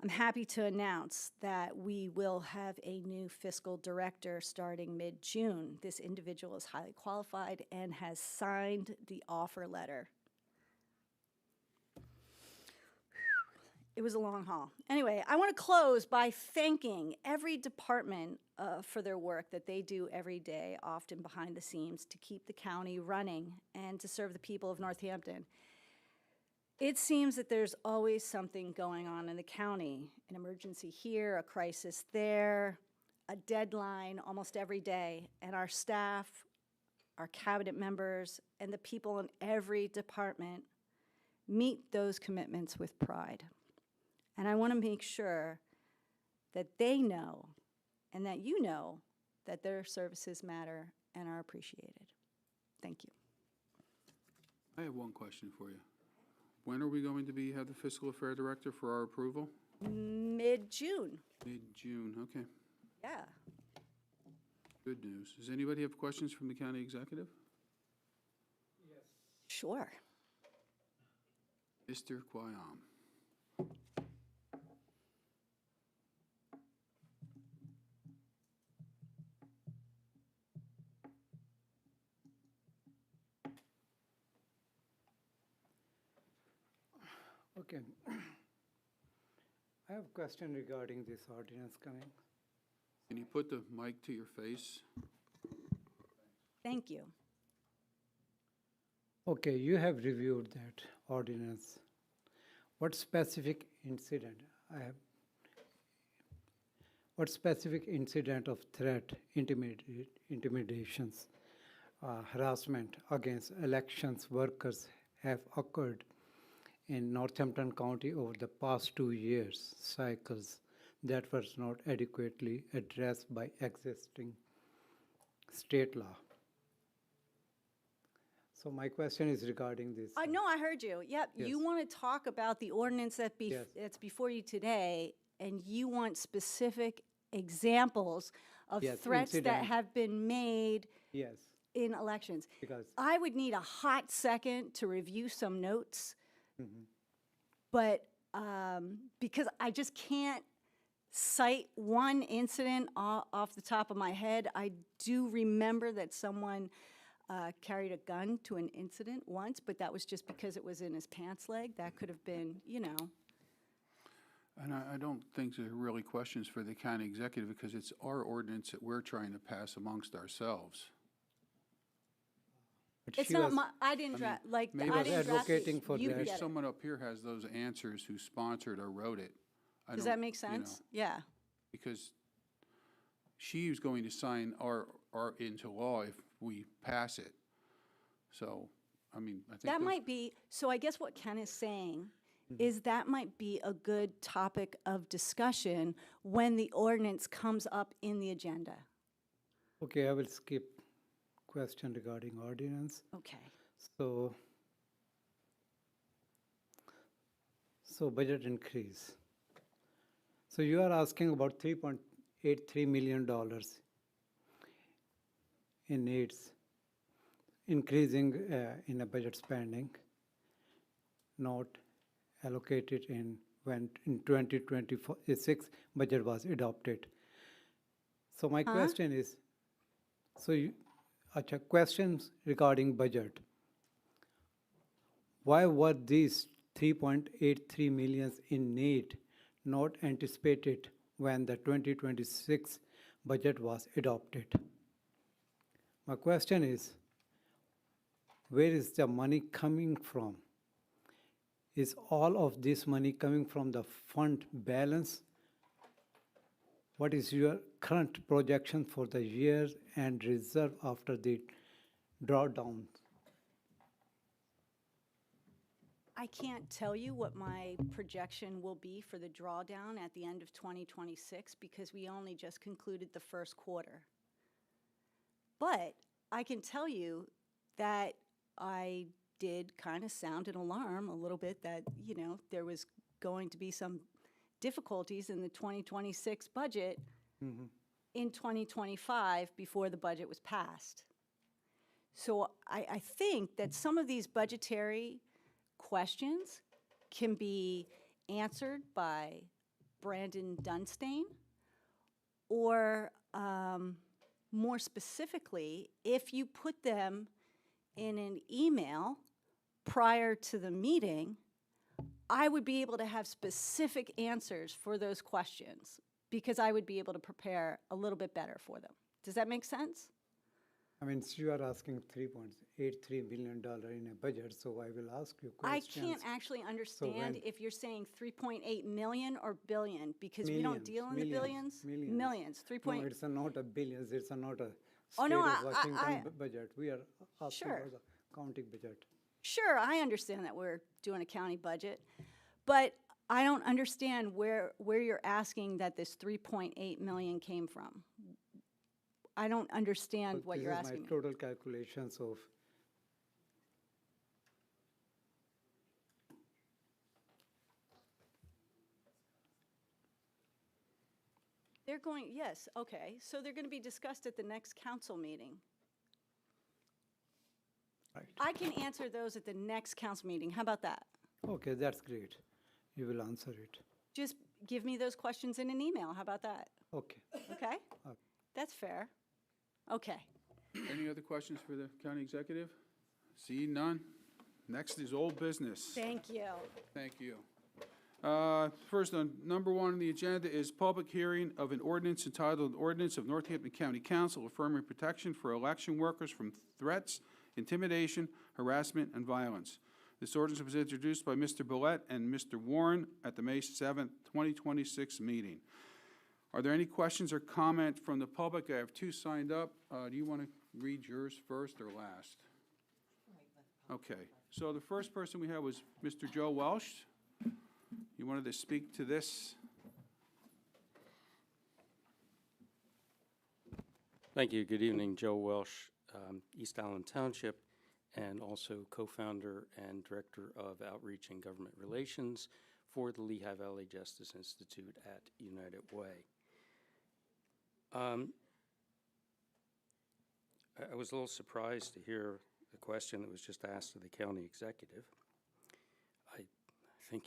I'm happy to announce that we will have a new fiscal director starting mid-June. This individual is highly qualified and has signed the offer letter. it was a long haul. Anyway, I want to close by thanking every department for their work that they do every day, often behind the scenes, to keep the county running and to serve the people of Northampton. It seems that there's always something going on in the county, an emergency here, a crisis there, a deadline almost every day, and our staff, our cabinet members, and the people in every department meet those commitments with pride. And I want to make sure that they know and that you know that their services matter and are appreciated. Thank you. I have one question for you. When are we going to have the fiscal affair director for our approval? Mid-June. Mid-June, okay. Yeah. Good news. Does anybody have questions from the county executive? Sure. Mr. Quayam. Okay. I have a question regarding this ordinance coming. Can you put the mic to your face? Thank you. Okay, you have reviewed that ordinance. What specific incident what specific incident of threat, intimidations, harassment against elections workers have occurred in Northampton County over the past 2 years cycles that was not adequately addressed by existing state law? So my question is regarding this. No, I heard you. Yep. Yes. You want to talk about the ordinance Yes. that's before you today, and you want specific examples of Yes, threats that incident. have been made Yes, in elections. because I would need a hot second to review some notes, Mm-hmm. but because I just can't cite one incident off the top of my head. I do remember that someone carried a gun to an incident once, but that was just because it was in his pants leg. That could have been, And I don't think there are really questions for the county executive because it's our ordinance that we're trying to pass amongst ourselves. but It's she not was- my, I didn't draft, like, maybe I was didn't draft it. advocating for You that. Maybe get it. someone up here has those answers who sponsored or wrote it. I Does don't- that make you know, sense? Yeah. Because she was going to sign our into law if we pass it. So, I mean, I think. That those- might be, so I guess what Ken is saying Mm-hmm. is that might be a good topic of discussion when the ordinance comes up in the agenda. Okay, I will skip question regarding ordinance. Okay. So budget increase. So you are asking about $3.83 million in needs, increasing in a budget spending, not allocated when in 2026 budget was adopted. So my question is, questions regarding budget. Why were these 3.83 million in need not anticipated when the 2026 budget was adopted? My question is, where is the money coming from? Is all of this money coming from the fund balance? What is your current projection for the year and reserve after the drawdown? I can't tell you what my projection will be for the drawdown at the end of 2026 because we only just concluded the first quarter. But I can tell you that I did kind of sound an alarm a little bit that, there was going to be some difficulties in the 2026 budget in 2025 before the budget was passed. So I think that some of these budgetary questions can be answered by Brandon Dunstane, or more specifically, if you put them in an email prior to the meeting, I would be able to have specific answers for those questions because I would be able to prepare a little bit better for them. Does that make sense? I mean, you are asking $3.83 billion in a budget, so I will ask you I questions. can't actually understand if you're saying 3.8 million or billion, because we don't Millions, deal in the billions. millions. Millions, 3 No, point, it's not a billions, it's not a Oh, state no, of I- Washington budget. We are asking Sure. for the county budget. sure, I understand that we're doing a county budget, but I don't understand where you're asking that this 3.8 million came from. I don't understand So what you're asking This is me. my total calculations of, They're going, yes, okay, so they're going to be discussed at the next council meeting. right. I can answer those at the next council meeting. How about that? Okay, that's great. You will answer it. Just give me those questions in an email. How about that? Okay. Okay? Okay. That's fair. Okay. Any other questions for the county executive? Seeing none. Next is old business. Thank you. Thank you. First, on number 1 on the agenda is public hearing of an ordinance entitled Ordinance of Northampton County Council Affirming Protection for Election Workers from Threats, Intimidation, Harassment, and Violence. This ordinance was introduced by Mr. Billette and Mr. Warren at the May 7th, 2026 meeting. Are there any questions or comment from the public? I have 2 signed up. Do you want to read yours first or last? Okay, so the first person we had was Mr. Joe Welsh. You wanted to speak to this? Thank you. Good evening. Joe Welsh, East Allen Township, and also co-founder and director of Outreach and Government Relations for the Lehigh Valley Justice Institute at United Way. I was a little surprised to hear the question that was just asked of the county executive. I think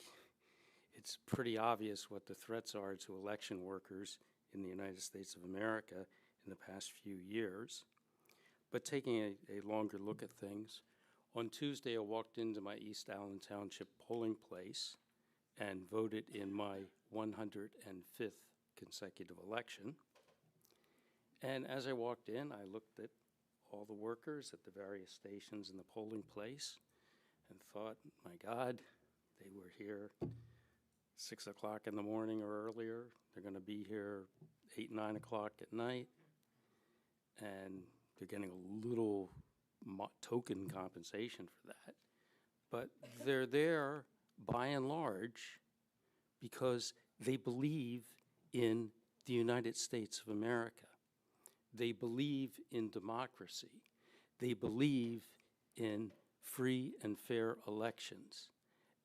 it's pretty obvious what the threats are to election workers in the United States of America in the past few years. But taking a longer look at things, on Tuesday I walked into my East Allen Township polling place and voted in my 105th consecutive election. And as I walked in, I looked at all the workers at the various stations in the polling place and thought, my God, they were here 6 o'clock in the morning or earlier. They're going to be here 8, 9 o'clock at night. And they're getting a little token compensation for that. But they're there, by and large, because they believe in the United States of America. They believe in democracy. They believe in free and fair elections.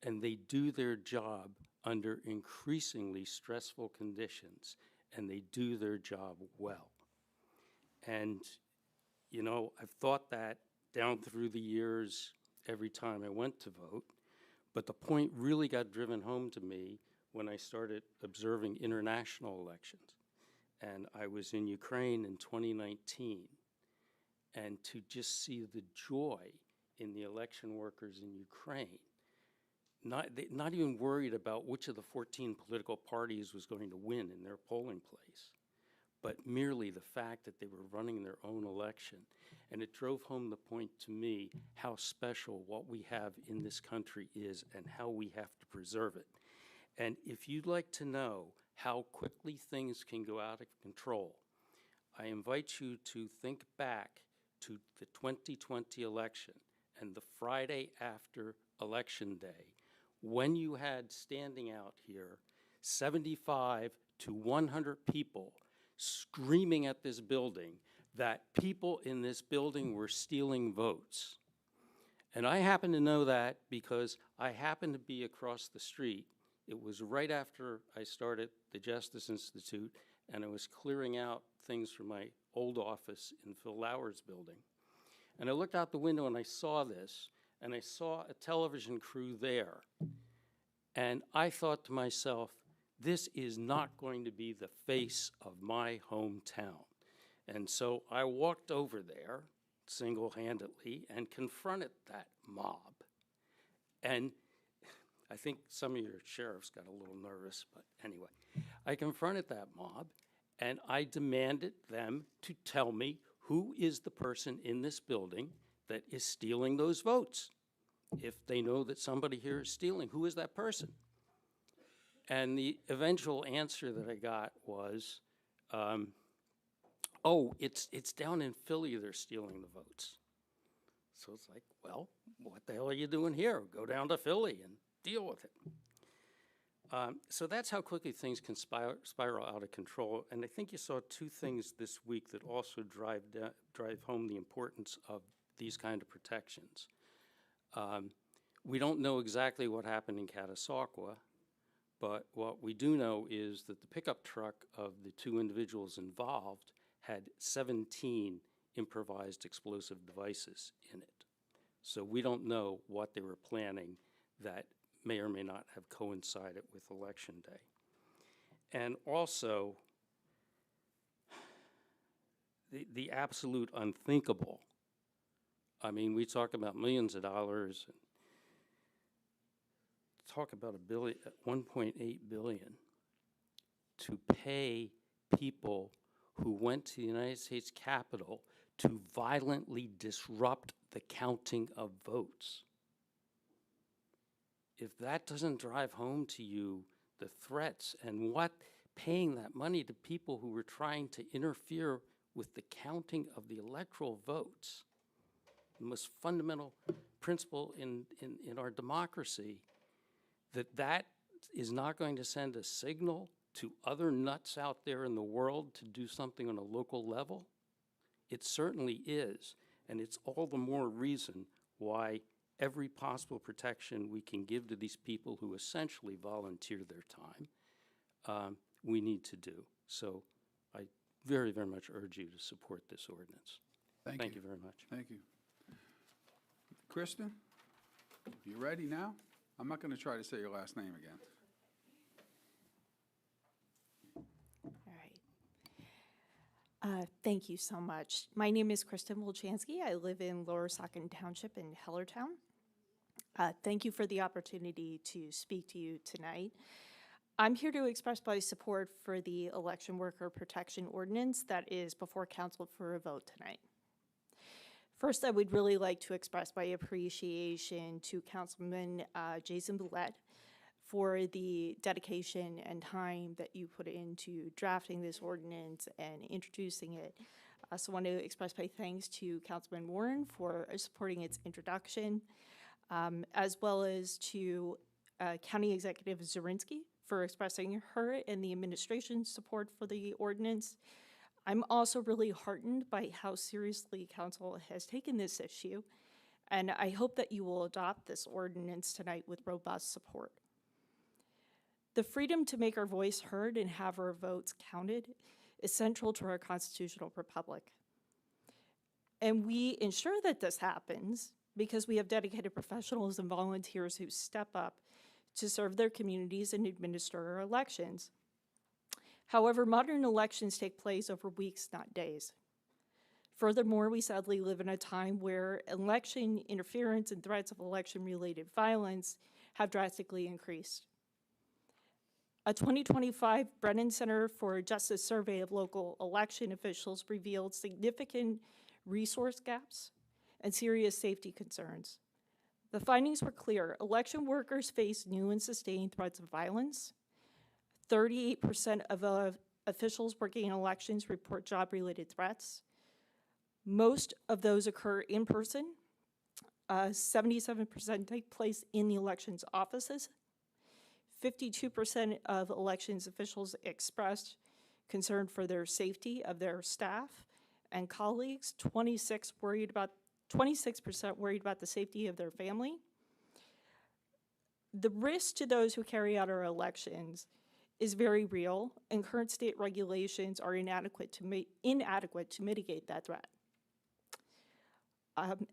And they do their job under increasingly stressful conditions, and they do their job well. And, you know, I've thought that down through the years every time I went to vote, but the point really got driven home to me when I started observing international elections. And I was in Ukraine in 2019, and to just see the joy in the election workers in Ukraine, not even worried about which of the 14 political parties was going to win in their polling place, but merely the fact that they were running their own election. And it drove home the point to me how special what we have in this country is and how we have to preserve it. And if you'd like to know how quickly things can go out of control, I invite you to think back to the 2020 election and the Friday after Election Day, when you had standing out here 75 to 100 people screaming at this building that people in this building were stealing votes. And I happen to know that because I happened to be across the street. It was right after I started the Justice Institute, and I was clearing out things from my old office in Phil Lauer's building. And I looked out the window and I saw this, and I saw a television crew there. And I thought to myself, this is not going to be the face of my hometown. And so I walked over there single-handedly and confronted that mob. And I think some of your sheriffs got a little nervous, but anyway. I confronted that mob, and I demanded them to tell me who is the person in this building that is stealing those votes. If they know that somebody here is stealing, who is that person? And the eventual answer that I got was, oh, it's down in Philly they're stealing the votes. So it's like, well, what the hell are you doing here? Go down to Philly and deal with it. So that's how quickly things can spiral out of control. And I think you saw two things this week that also drive home the importance of these kind of protections. We don't know exactly what happened in Catasauqua, but what we do know is that the pickup truck of the two individuals involved had 17 improvised explosive devices in it. So we don't know what they were planning that may or may not have coincided with Election Day. And also, the absolute unthinkable. I mean, we talk about millions of dollars, and talk about $1.8 billion to pay people who went to the United States Capitol to violently disrupt the counting of votes. If that doesn't drive home to you the threats and what paying that money to people who were trying to interfere with the counting of the electoral votes, the most fundamental principle in our democracy, that is not going to send a signal to other nuts out there in the world to do something on a local level? It certainly is, and it's all the more reason why every possible protection we can give to these people who essentially volunteer their time, we need to do. So I very, very much urge you to support this ordinance. Thank you very much. Thank you. Kristen, you ready now? I'm not going to try to say your last name again. All right. Thank you so much. My name is Kristen Wolchansky. I live in Lower Saucon Township in Hellertown. Thank you for the opportunity to speak to you tonight. I'm here to express my support for the election worker protection ordinance that is before council for a vote tonight. First, I would really like to express my appreciation to Councilman Jason Boulette for the dedication and time that you put into drafting this ordinance and introducing it. I also want to express my thanks to Councilman Warren for supporting its introduction, as well as to County Executive Zirinsky for expressing her and the administration's support for the ordinance. I'm also really heartened by how seriously council has taken this issue, and I hope that you will adopt this ordinance tonight with robust support. The freedom to make our voice heard and have our votes counted is central to our constitutional republic. And we ensure that this happens because we have dedicated professionals and volunteers who step up to serve their communities and administer our elections. However, modern elections take place over weeks, not days. Furthermore, we sadly live in a time where election interference and threats of election-related violence have drastically increased. A 2025 Brennan Center for Justice survey of local election officials revealed significant resource gaps and serious safety concerns. The findings were clear. Election workers face new and sustained threats of violence. 38% of officials working in elections report job-related threats. Most of those occur in person. 77% take place in the elections offices. 52% of elections officials expressed concern for their safety of their staff and colleagues. 26% worried about the safety of their family. The risk to those who carry out our elections is very real, and current state regulations are inadequate to mitigate that threat.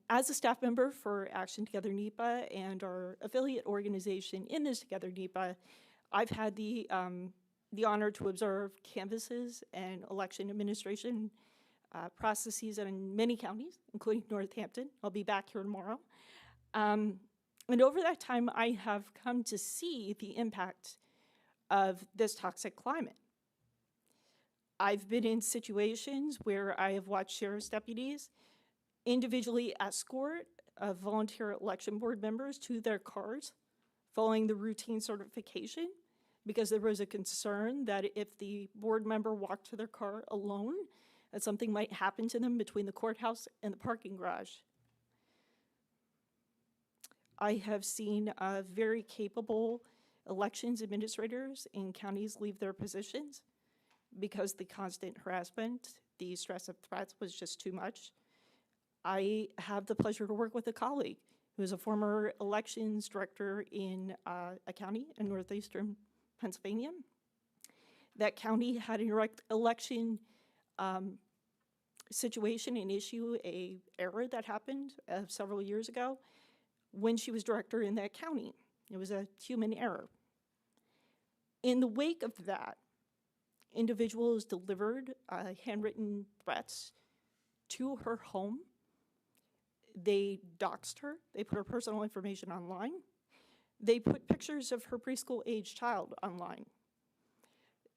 As a staff member for Action Together NEPA and our affiliate organization in this Together NEPA, I've had the honor to observe canvasses and election administration processes in many counties, including Northampton. I'll be back here tomorrow. And over that time, I have come to see the impact of this toxic climate. I've been in situations where I have watched sheriff's deputies individually escort volunteer election board members to their cars following the routine certification because there was a concern that if the board member walked to their car alone, that something might happen to them between the courthouse and the parking garage. I have seen very capable elections administrators in counties leave their positions because the constant harassment, the stress of threats was just too much. I have the pleasure to work with a colleague who is a former elections director in a county in northeastern Pennsylvania. That county had an election situation and issue, a error that happened several years ago when she was director in that county. It was a human error. In the wake of that, individuals delivered handwritten threats to her home. They doxed her. They put her personal information online. They put pictures of her preschool-age child online.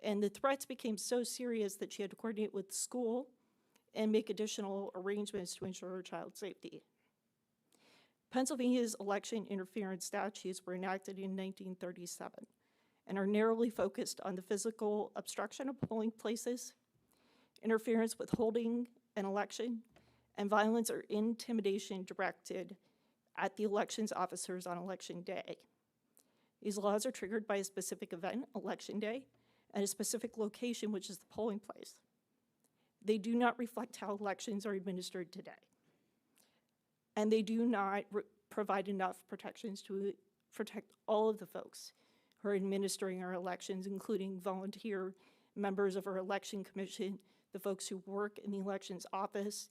And the threats became so serious that she had to coordinate with school and make additional arrangements to ensure her child's safety. Pennsylvania's election interference statutes were enacted in 1937 and are narrowly focused on the physical obstruction of polling places, interference with holding an election, and violence or intimidation directed at the elections officers on election day. These laws are triggered by a specific event, election day, and a specific location, which is the polling place. They do not reflect how elections are administered today. And they do not provide enough protections to protect all of the folks who are administering our elections, including volunteer members of our election commission, the folks who work in the elections office,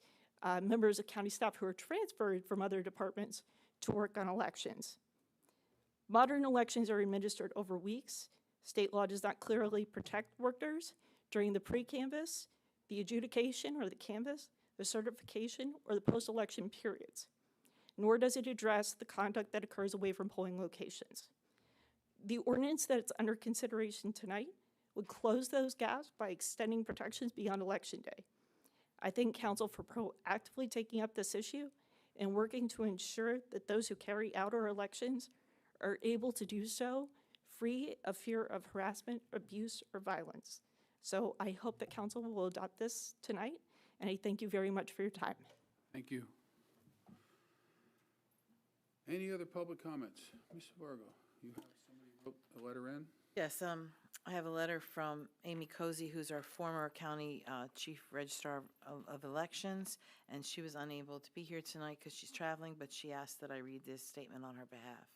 members of county staff who are transferred from other departments to work on elections. Modern elections are administered over weeks. State law does not clearly protect workers during the pre-canvass, the adjudication or the canvass, the certification, or the post-election periods, nor does it address the conduct that occurs away from polling locations. The ordinance that's under consideration tonight would close those gaps by extending protections beyond election day. I thank council for proactively taking up this issue and working to ensure that those who carry out our elections are able to do so free of fear of harassment, abuse, or violence. So I hope that council will adopt this tonight, and I thank you very much for your time. Thank you. Any other public comments? Ms. Vargo, you have somebody who wrote a letter in? Yes, I have a letter from Amy Cozy, who's our former county chief registrar of elections, and she was unable to be here tonight because she's traveling, but she asked that I read this statement on her behalf.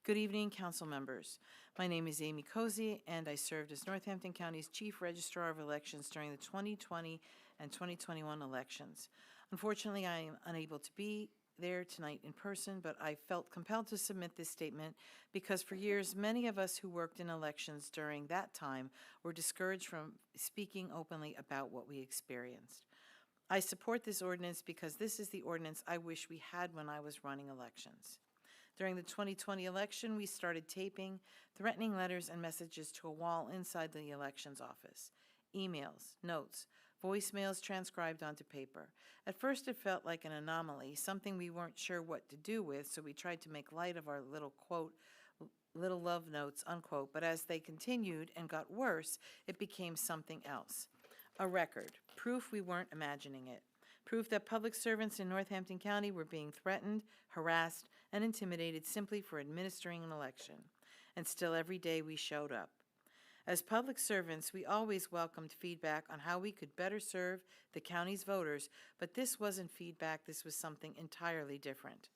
Good evening, council members. My name is Amy Cozy, and I served as Northampton County's chief registrar of elections during the 2020 and 2021 elections. Unfortunately, I am unable to be there tonight in person, but I felt compelled to submit this statement because for years, many of us who worked in elections during that time were discouraged from speaking openly about what we experienced. I support this ordinance because this is the ordinance I wish we had when I was running elections. During the 2020 election, we started taping threatening letters and messages to a wall inside the elections office, emails, notes, voicemails transcribed onto paper. At first it felt like an anomaly, something we weren't sure what to do with, so we tried to make light of our little quote, little love notes, unquote, but as they continued and got worse, it became something else. A record, proof we weren't imagining it. Proof that public servants in Northampton County were being threatened, harassed, and intimidated simply for administering an election. And still every day we showed up. As public servants, we always welcomed feedback on how we could better serve the county's voters, but this wasn't feedback, this was something entirely different.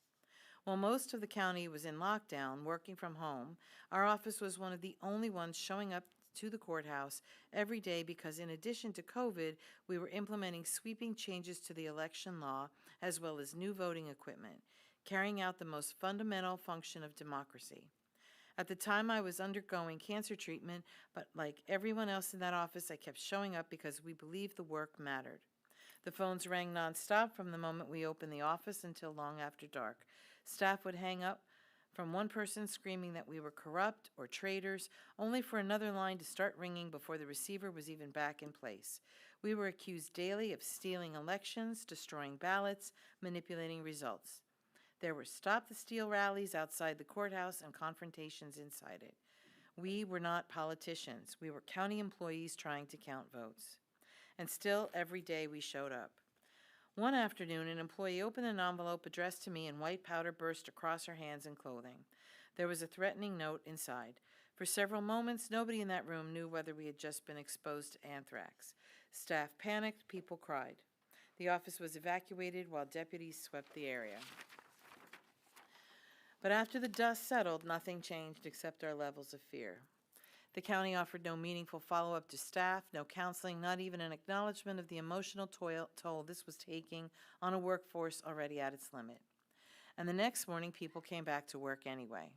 While most of the county was in lockdown, working from home, our office was one of the only ones showing up to the courthouse every day because in addition to COVID, we were implementing sweeping changes to the election law as well as new voting equipment, carrying out the most fundamental function of democracy. At the time, I was undergoing cancer treatment, but like everyone else in that office, I kept showing up because we believed the work mattered. The phones rang nonstop from the moment we opened the office until long after dark. Staff would hang up From one person screaming that we were corrupt or traitors, only for another line to start ringing before the receiver was even back in place. We were accused daily of stealing elections, destroying ballots, manipulating results. There were Stop the Steal rallies outside the courthouse and confrontations inside it. We were not politicians. We were county employees trying to count votes. And still, every day we showed up. One afternoon, an employee opened an envelope addressed to me, and white powder burst across her hands and clothing. There was a threatening note inside. For several moments, nobody in that room knew whether we had just been exposed to anthrax. Staff panicked, people cried. The office was evacuated while deputies swept the area. But after the dust settled, nothing changed except our levels of fear. The county offered no meaningful follow-up to staff, no counseling, not even an acknowledgement of the emotional toll this was taking on a workforce already at its limit. And the next morning, people came back to work anyway.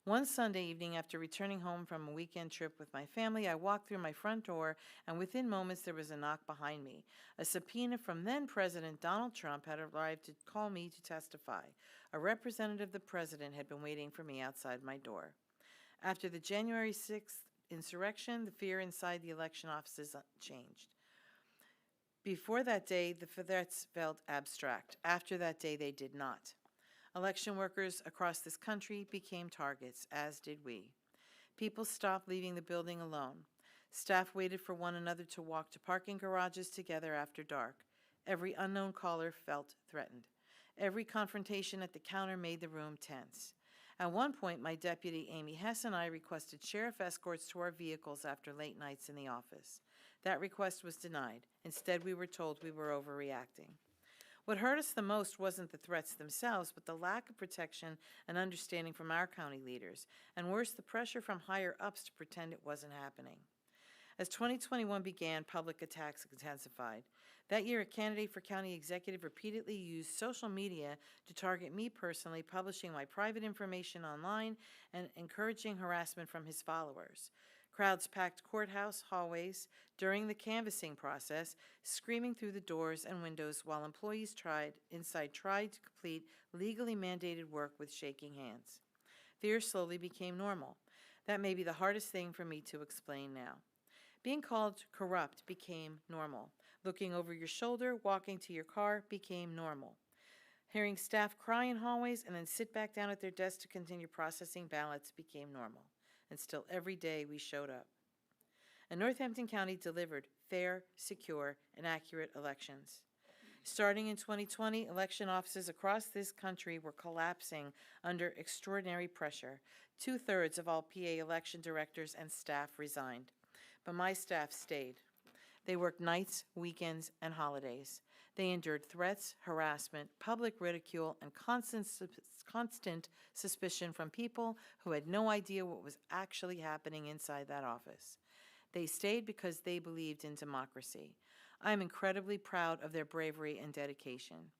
One Sunday evening, after returning home from a weekend trip with my family, I walked through my front door, and within moments there was a knock behind me. A subpoena from then-President Donald Trump had arrived to call me to testify. A representative of the president had been waiting for me outside my door. After the January 6th insurrection, the fear inside the election offices changed. Before that day, the threats felt abstract. After that day, they did not. Election workers across this country became targets, as did we. People stopped leaving the building alone. Staff waited for one another to walk to parking garages together after dark. Every unknown caller felt threatened. Every confrontation at the counter made the room tense. At one point, my deputy, Amy Hess, and I requested sheriff escorts to our vehicles after late nights in the office. That request was denied. Instead, we were told we were overreacting. What hurt us the most wasn't the threats themselves, but the lack of protection and understanding from our county leaders, and worse, the pressure from higher-ups to pretend it wasn't happening. As 2021 began, public attacks intensified. That year, a candidate for county executive repeatedly used social media to target me personally, publishing my private information online and encouraging harassment from his followers. Crowds packed courthouse hallways during the canvassing process, screaming through the doors and windows while employees inside tried to complete legally mandated work with shaking hands. Fear slowly became normal. That may be the hardest thing for me to explain now. Being called corrupt became normal. Looking over your shoulder, walking to your car became normal. Hearing staff cry in hallways and then sit back down at their desks to continue processing ballots became normal. And still every day we showed up. And Northampton County delivered fair, secure, and accurate elections. Starting in 2020, election offices across this country were collapsing under extraordinary pressure. 2/3 of all PA election directors and staff resigned. But my staff stayed. They worked nights, weekends, and holidays. They endured threats, harassment, public ridicule, and constant suspicion from people who had no idea what was actually happening inside that office. They stayed because they believed in democracy. I am incredibly proud of their bravery and dedication.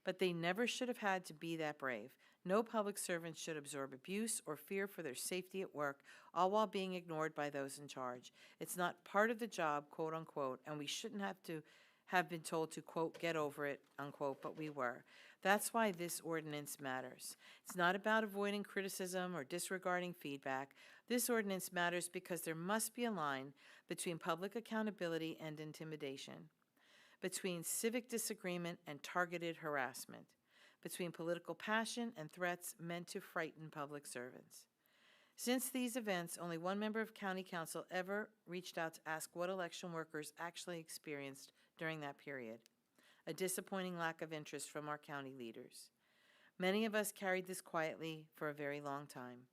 But they never should have had to be that brave. No public servant should absorb abuse or fear for their safety at work, all while being ignored by those in charge. It's not part of the job, quote unquote, and we shouldn't have been told to, quote, get over it, unquote, but we were. That's why this ordinance matters. It's not about avoiding criticism or disregarding feedback. This ordinance matters because there must be a line between public accountability and intimidation, between civic disagreement and targeted harassment, between political passion and threats meant to frighten public servants. Since these events, only one member of County Council ever reached out to ask what election workers actually experienced during that period. A disappointing lack of interest from our county leaders. Many of us carried this quietly for a very long time.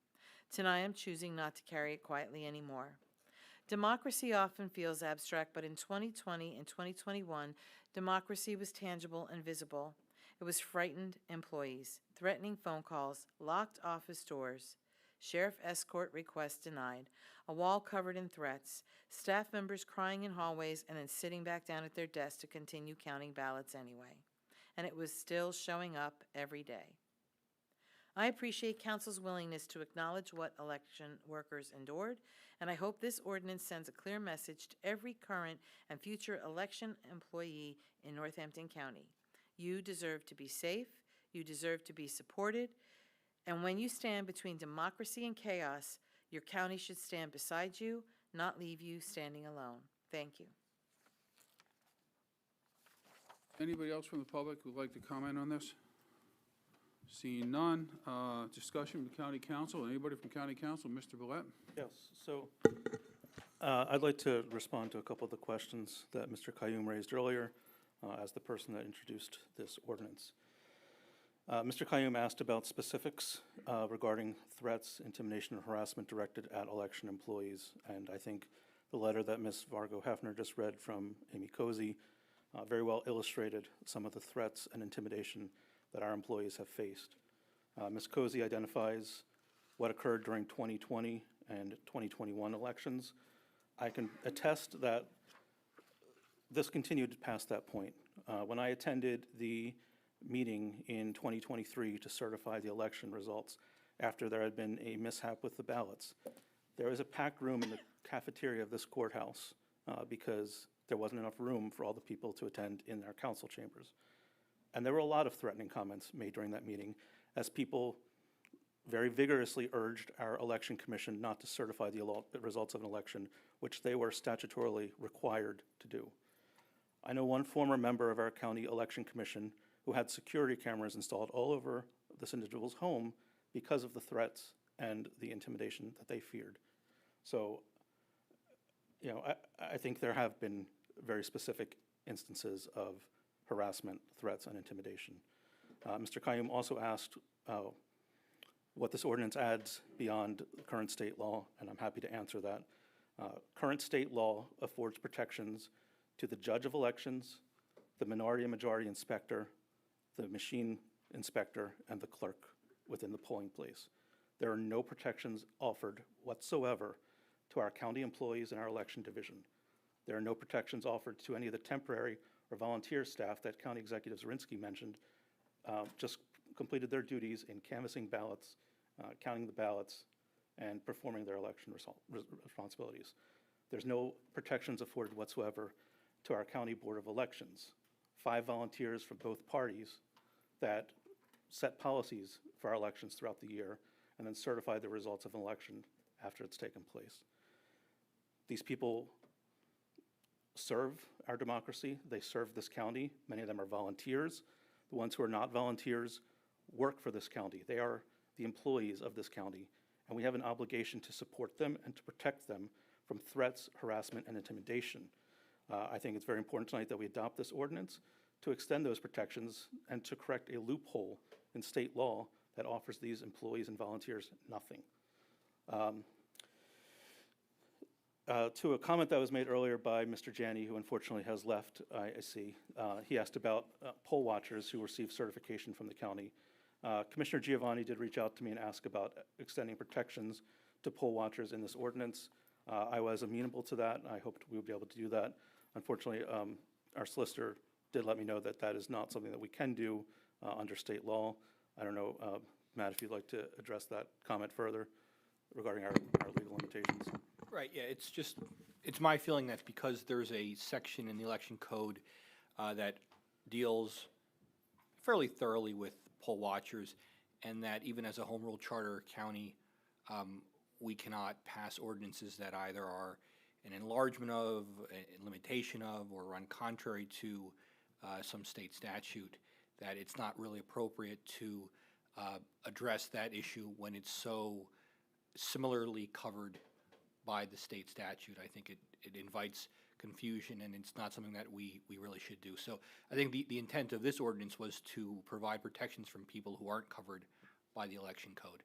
Tonight I'm choosing not to carry it quietly anymore. Democracy often feels abstract, but in 2020 and 2021, democracy was tangible and visible. It was frightened employees, threatening phone calls, locked office doors, sheriff escort requests denied, a wall covered in threats, staff members crying in hallways and then sitting back down at their desks to continue counting ballots anyway. And it was still showing up every day. I appreciate Council's willingness to acknowledge what election workers endured, and I hope this ordinance sends a clear message to every current and future election employee in Northampton County. You deserve to be safe, you deserve to be supported, And when you stand between democracy and chaos, your county should stand beside you, not leave you standing alone. Thank you. Anybody else from the public who'd like to comment on this? Seeing none, discussion with county council. Anybody from county council? Mr. Willett? Yes, so I'd like to respond to a couple of the questions that Mr. Qayyum raised earlier as the person that introduced this ordinance. Mr. Qayyum asked about specifics regarding threats, intimidation, and harassment directed at election employees, and I think the letter that Ms. Vargo Hefner just read from Amy Cozy very well illustrated some of the threats and intimidation that our employees have faced. Ms. Cozy identifies what occurred during 2020 and 2021 elections. I can attest that this continued past that point. When I attended the meeting in 2023 to certify the election results after there had been a mishap with the ballots, there was a packed room in the cafeteria of this courthouse because there wasn't enough room for all the people to attend in our council chambers. And there were a lot of threatening comments made during that meeting as people very vigorously urged our election commission not to certify the results of an election, which they were statutorily required to do. I know one former member of our county election commission who had security cameras installed all over this individual's home because of the threats and the intimidation that they feared. So, you know, I think there have been very specific instances of harassment, threats, and intimidation. Mr. Qayyum also asked what this ordinance adds beyond current state law, and I'm happy to answer that. Current state law affords protections to the judge of elections, the minority and majority inspector, the machine inspector, and the clerk within the polling place. There are no protections offered whatsoever to our county employees in our election division. There are no protections offered to any of the temporary or volunteer staff that County Executive Zirinsky mentioned, just completed their duties in canvassing ballots, counting the ballots, and performing their election responsibilities. There's no protections afforded whatsoever to our County Board of Elections. 5 volunteers from both parties that set policies for our elections throughout the year and then certify the results of an election after it's taken place. These people serve our democracy. They serve this county. Many of them are volunteers. The ones who are not volunteers work for this county. They are the employees of this county, and we have an obligation to support them and to protect them from threats, harassment, and intimidation. I think it's very important tonight that we adopt this ordinance to extend those protections and to correct a loophole in state law that offers these employees and volunteers nothing. To a comment that was made earlier by Mr. Janney, who unfortunately has left, I see, he asked about poll watchers who receive certification from the county. Commissioner Giovanni did reach out to me and ask about extending protections to poll watchers in this ordinance. I was amenable to that, and I hoped we would be able to do that. Unfortunately, our solicitor did let me know that that is not something that we can do under state law. I don't know, Matt, if you'd like to address that comment further regarding our legal limitations. Right, yeah, it's my feeling that because there's a section in the election code that deals fairly thoroughly with poll watchers, and that even as a home rule charter county, we cannot pass ordinances that either are an enlargement of, a limitation of, or run contrary to some state statute, that it's not really appropriate to address that issue when it's so similarly covered by the state statute. I think it invites confusion, and it's not something that we really should do. So I think the intent of this ordinance was to provide protections from people who aren't covered by the election code.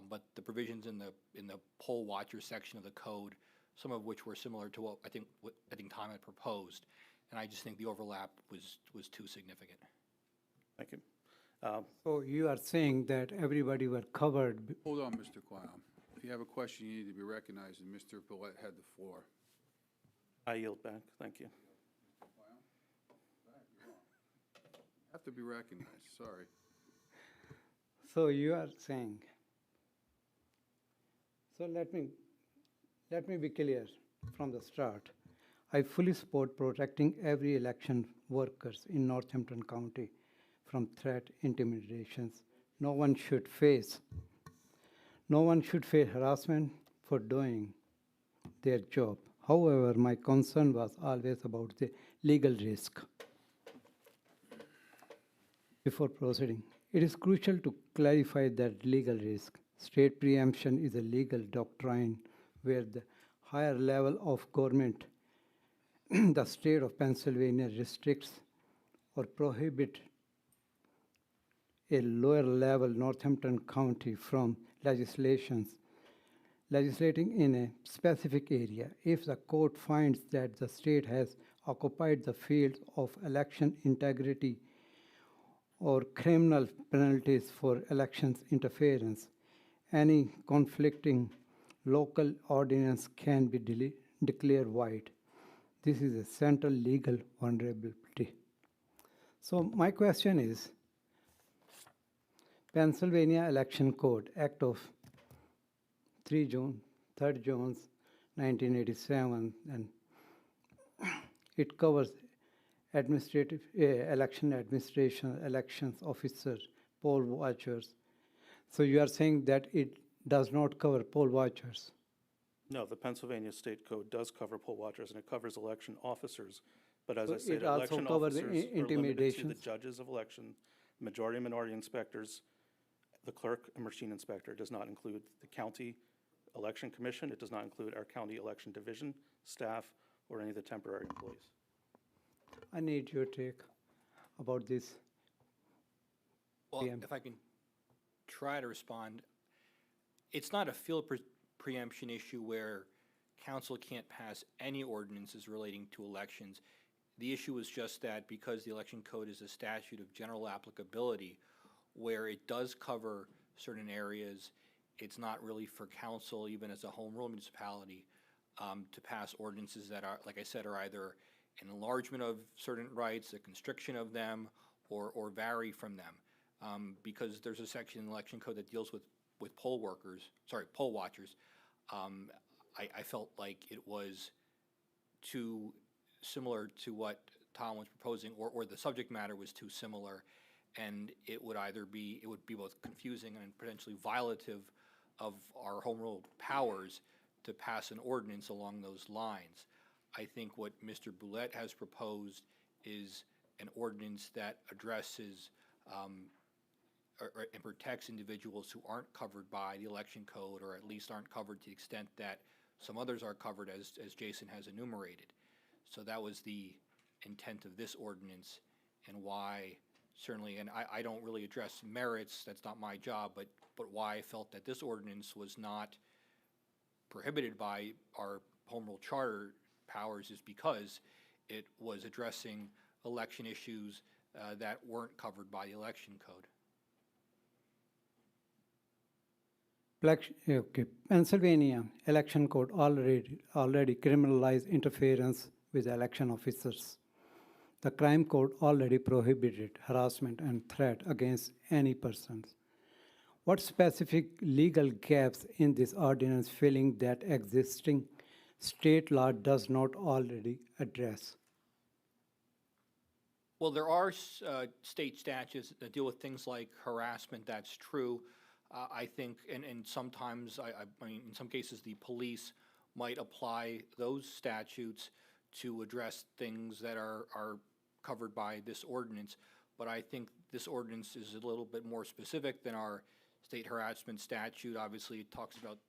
But the provisions in the poll watcher section of the code, some of which were similar to what I think Tom had proposed, and I just think the overlap was too significant. Thank you. So you are saying that everybody were covered? Hold on, Mr. Quam. If you have a question, you need to be recognized, and Mr. Willett had the floor. I yield back. Thank you. Have to be recognized, sorry. So you are saying, so let me be clear from the start. I fully support protecting every election workers in Northampton County from threat, intimidations, no one should face harassment for doing their job. However, my concern was always about the legal risk. Before proceeding, it is crucial to clarify that legal risk. State preemption is a legal doctrine where the higher level of government, the state of Pennsylvania, restricts or prohibits a lower level Northampton County from legislating in a specific area. If the court finds that the state has occupied the field of election integrity or criminal penalties for elections interference, any conflicting local ordinance can be declared void. This is a central legal vulnerability. So my question is, Pennsylvania Election Code, Act of 3 June 1987, and it covers administrative election administration, elections officers, poll watchers. So you are saying that it does not cover poll watchers? No, the Pennsylvania State Code does cover poll watchers, and it covers election officers. But as So I said, it also election covers officers are limited to the intimidations? judges of election, majority and minority inspectors, the clerk and machine inspector. It does not include the county election commission. It does not include our county election division, staff, or any of the temporary employees. I need your take about this. Well, if I can try to respond, it's not a field preemption issue where council can't pass any ordinances relating to elections. The issue is just that because the election code is a statute of general applicability, where it does cover certain areas, it's not really for council, even as a home rule municipality, to pass ordinances that are, like I said, are either an enlargement of certain rights, a constriction of them, or vary from them. Because there's a section in the election code that deals with poll watchers. I felt like it was too similar to what Tom was proposing, or the subject matter was too similar, and it would be both confusing and potentially violative of our home rule powers to pass an ordinance along those lines. I think what Mr. Boulette has proposed is an ordinance that addresses and protects individuals who aren't covered by the election code, or at least aren't covered to the extent that some others are covered, as Jason has enumerated. So that was the intent of this ordinance, and why certainly, and I don't really address merits, that's not my job, but why I felt that this ordinance was not prohibited by our home rule charter powers is because it was addressing election issues that weren't covered by the election code. Okay. Pennsylvania election code already criminalized interference with election officers. The crime code already prohibited harassment and threat against any persons. What specific legal gaps in this ordinance filling that existing state law does not already address? Well, there are state statutes that deal with things like harassment, that's true. I think, and sometimes, I mean, in some cases, the police might apply those statutes to address things that are covered by this ordinance. But I think this ordinance is a little bit more specific than our state harassment statute. Obviously, it talks about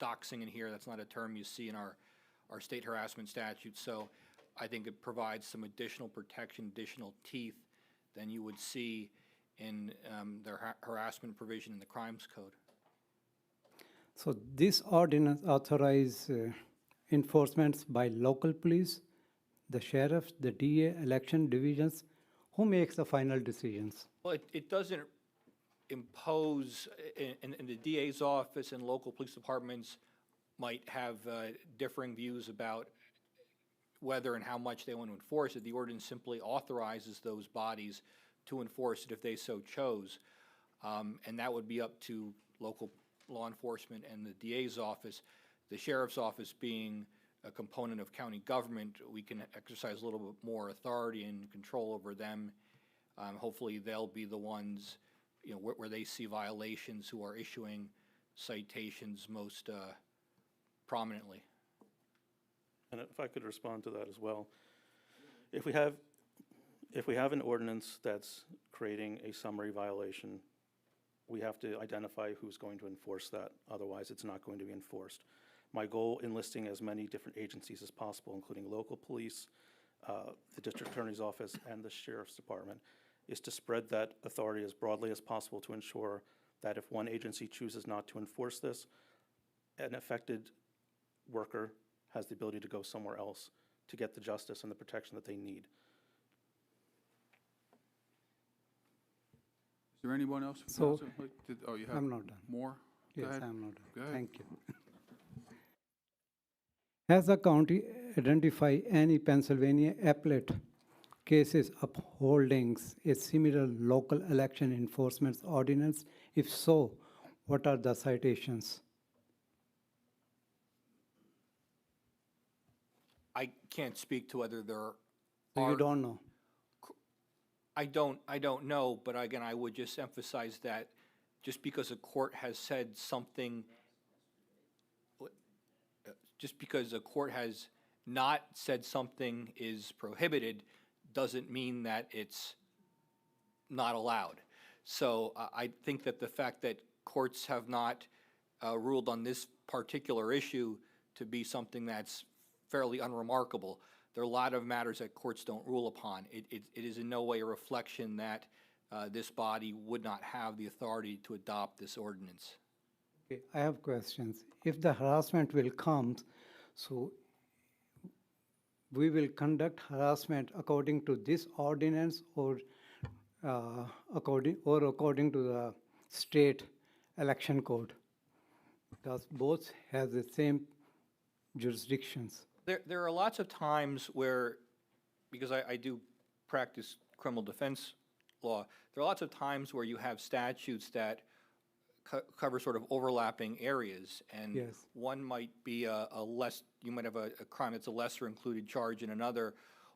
doxing in here. That's not a term you see in our state harassment statute. So I think it provides some additional protection, additional teeth than you would see in the harassment provision in the crimes code. So this ordinance authorizes enforcement by local police, the sheriff, the DA, election divisions. Who makes the final decisions? Well, it doesn't impose, in the DA's office and local police departments might have differing views about whether and how much they want to enforce it. The ordinance simply authorizes those bodies to enforce it if they so chose. And that would be up to local law enforcement and the DA's office. The sheriff's office being a component of county government, we can exercise a little bit more authority and control over them. Hopefully they'll be the ones where they see violations, who are issuing citations most prominently. And if I could respond to that as well. If we have an ordinance that's creating a summary violation, we have to identify who's going to enforce that. Otherwise, it's not going to be enforced. My goal in listing as many different agencies as possible, including local police, the district attorney's office, and the sheriff's department, is to spread that authority as broadly as possible to ensure that if one agency chooses not to enforce this, an affected worker has the ability to go somewhere else to get the justice and the protection that they need. Is there anyone else? From So- council? Oh, you have I'm not done. more? Go Yes, ahead. I'm not. Go ahead. Thank you. Has the county identified any Pennsylvania appellate cases upholding a similar local election enforcement ordinance? If so, what are the citations? I can't speak to whether there So are. you don't know? I don't know, but again, I would just emphasize that just because a court has said something, just because a court has not said something is prohibited, doesn't mean that it's not allowed. So I think that the fact that courts have not ruled on this particular issue to be something that's fairly unremarkable. There are a lot of matters that courts don't rule upon. It is in no way a reflection that this body would not have the authority to adopt this ordinance. Okay, I have questions. If the harassment will come, so we will conduct harassment according to this ordinance or according to the state election code? Because both have the same jurisdictions. There are lots of times where, because I do practice criminal defense law, there are lots of times where you have statutes that cover sort of overlapping areas. And Yes. one might be you might have a crime that's a lesser included charge in another,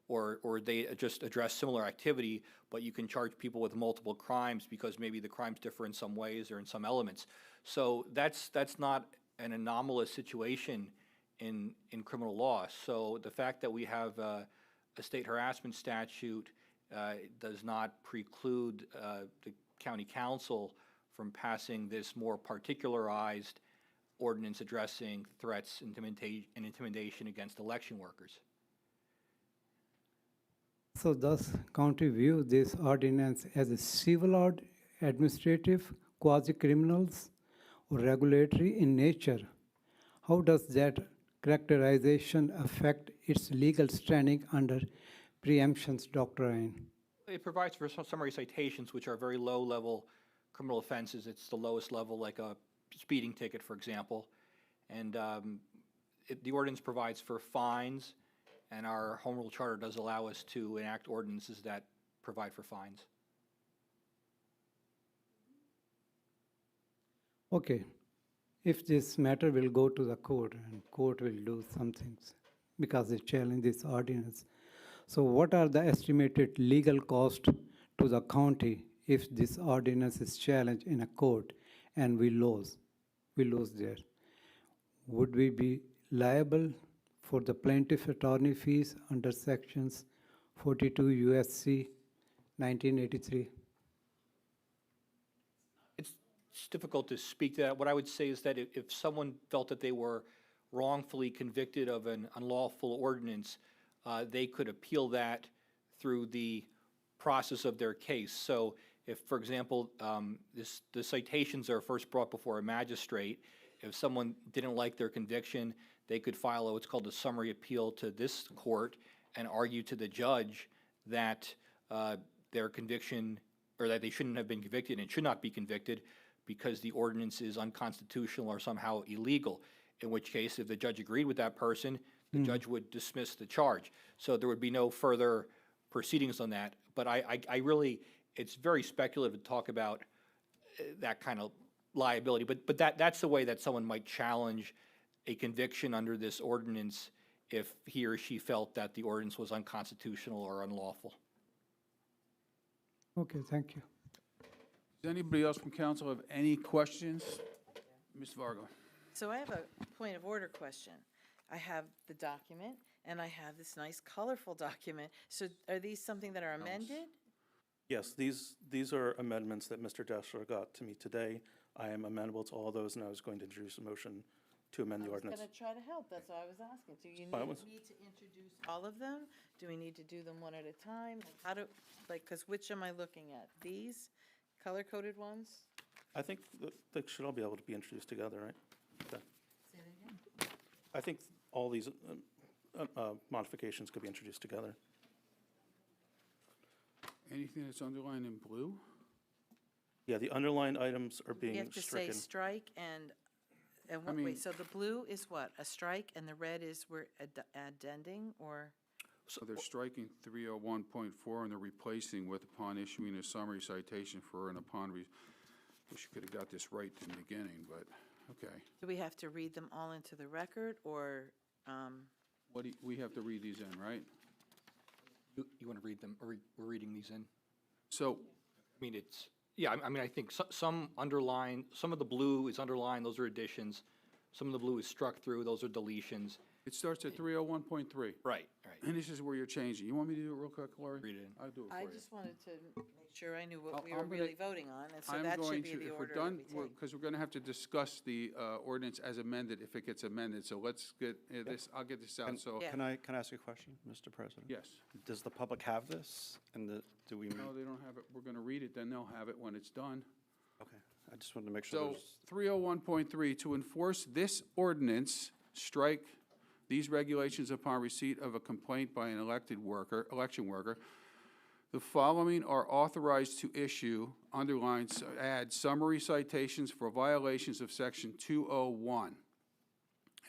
or they just address similar activity, but you can charge people with multiple crimes because maybe the crimes differ in some ways or in some elements. So that's not an anomalous situation in criminal law. So the fact that we have a state harassment statute does not preclude the county council from passing this more particularized ordinance addressing threats and intimidation against election workers. So does county view this ordinance as a civil or administrative, quasi-criminals, or regulatory in nature? How does that characterization affect its legal standing under preemptions doctrine? It provides for summary citations, which are very low-level criminal offenses. It's the lowest level, like a speeding ticket, for example. And the ordinance provides for fines, and our home rule charter does allow us to enact ordinances that provide for fines. Okay. If this matter will go to the court and court will do some things because they challenge this ordinance. So what are the estimated legal cost to the county if this ordinance is challenged in a court and we lose there? Would we be liable for the plaintiff attorney fees under sections 42 USC 1983? It's difficult to speak to that. What I would say is that if someone felt that they were wrongfully convicted of an unlawful ordinance, they could appeal that through the process of their case. So if, for example, the citations are first brought before a magistrate, if someone didn't like their conviction, they could file what's called a summary appeal to this court and argue to the judge that their conviction, or that they shouldn't have been convicted and should not be convicted because the ordinance is unconstitutional or somehow illegal, in which case, if the judge agreed with that person, the judge would dismiss the charge. So there would be no further proceedings on that. But I really, it's very speculative to talk about that kind of liability. But that's the way that someone might challenge a conviction under this ordinance if he or she felt that the ordinance was unconstitutional or unlawful. Okay, thank you. Does anybody else from council have any questions? Ms. Vargo? So I have a point of order question. I have the document, and I have this nice colorful document. So are these something that are amended? Yes, these are amendments that Mr. Deshler got to me today. I am amenable to all those, and I was going to introduce a motion to amend the I was ordinance. going to try to help, that's why I was asking. Do you I need was- me to introduce all of them? Do we need to do them one at a time? How do, because which am I looking at? These color-coded ones? I think that they should all be able to be introduced together, right? Okay. Say that again. I think all these modifications could be introduced together. Anything that's underlined in blue? Yeah, the underlined items are You being have to say stricken. strike and what, mean- wait, so the blue is what? A strike, and the red is we're addending, or? So they're striking 301.4 and they're replacing with upon issuing a summary citation for and upon, wish you could have got this right in the beginning, but, okay. Do we have to read them all into the record, or, What do we have to read these in, right? You want to read them, or we're reading these in? So, I mean, it's, yeah, I mean, I think some underline, some of the blue is underlined, those are additions. Some of the blue is struck through, those are deletions. it starts at 301.3. Right. And this is where you're changing. You want me to do it real quick, Lori? Read it in. I'll do it for I you. just wanted to make sure I knew what we I'm were gonna- really voting on, and so I'm that going should be to, the if we're order that done, we take. because we're going to have to discuss the ordinance as amended if it gets amended. So let's get this, I'll get this out, so, Yeah. Can I ask a question, Mr. President? yes. Does the public have this? And do we, No, they don't have it. We're going to read it, then they'll have it when it's done. okay, I just wanted to make sure So, there's, 301.3, to enforce this ordinance, strike these regulations upon receipt of a complaint by an election worker. The following are authorized to issue, underlines, add summary citations for violations of section 201.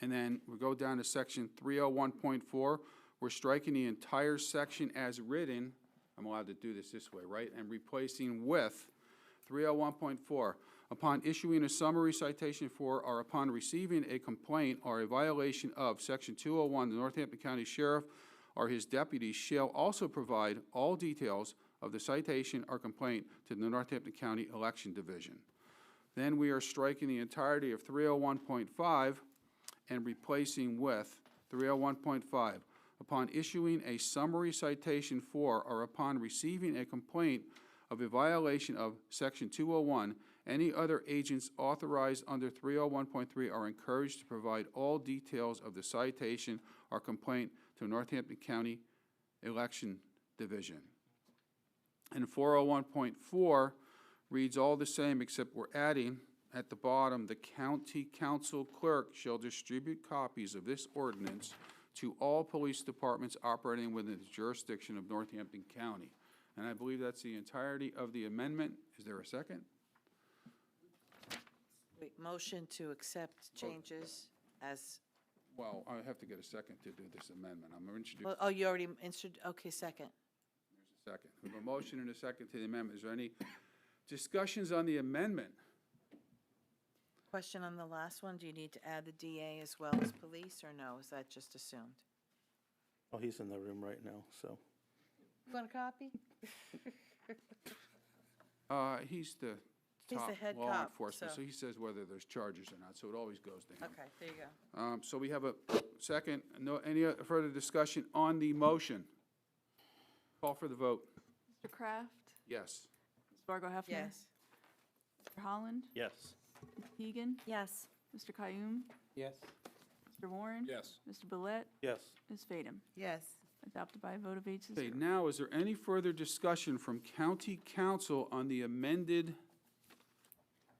And then we go down to section 301.4. We're striking the entire section as written. I'm allowed to do this way, right? And replacing with 301.4. Upon issuing a summary citation for or upon receiving a complaint or a violation of section 201, the Northampton County Sheriff or his deputies shall also provide all details of the citation or complaint to the Northampton County Election Division. Then we are striking the entirety of 301.5 and replacing with 301.5. Upon issuing a summary citation for or upon receiving a complaint of a violation of section 201, any other agents authorized under 301.3 are encouraged to provide all details of the citation or complaint to Northampton County Election Division. And 401.4 reads all the same, except we're adding at the bottom, the county council clerk shall distribute copies of this ordinance to all police departments operating within the jurisdiction of Northampton County. And I believe that's the entirety of the amendment. Is there a second? Wait, motion to accept changes as, Well, I have to get a second to do this amendment. I'm going to introduce well, oh, you already, okay, second. a second. We have a motion and a second to the amendment. Is there any discussions on the amendment? Question on the last one, do you need to add the DA as well as police, or no, is that just assumed? Oh, he's in the room right now, so. You want a copy? He's the He's top the head law cop, enforcement, so- so he says whether there's charges or not, so it always goes to him. Okay, there you go. So we have a second. No, any further discussion on the motion? Call for the vote. Mr. Kraft? Yes. Ms. Fargo Hefner? Yes. Mr. Holland? Yes. Ms. Keegan? Yes. Mr. Kayoum? Yes. Mr. Warren? Yes. Mr. Bellet? Yes. Ms. Fadem? Yes. Adopted by a vote of 8 to 0. Okay, now, is there any further discussion from county council on the amended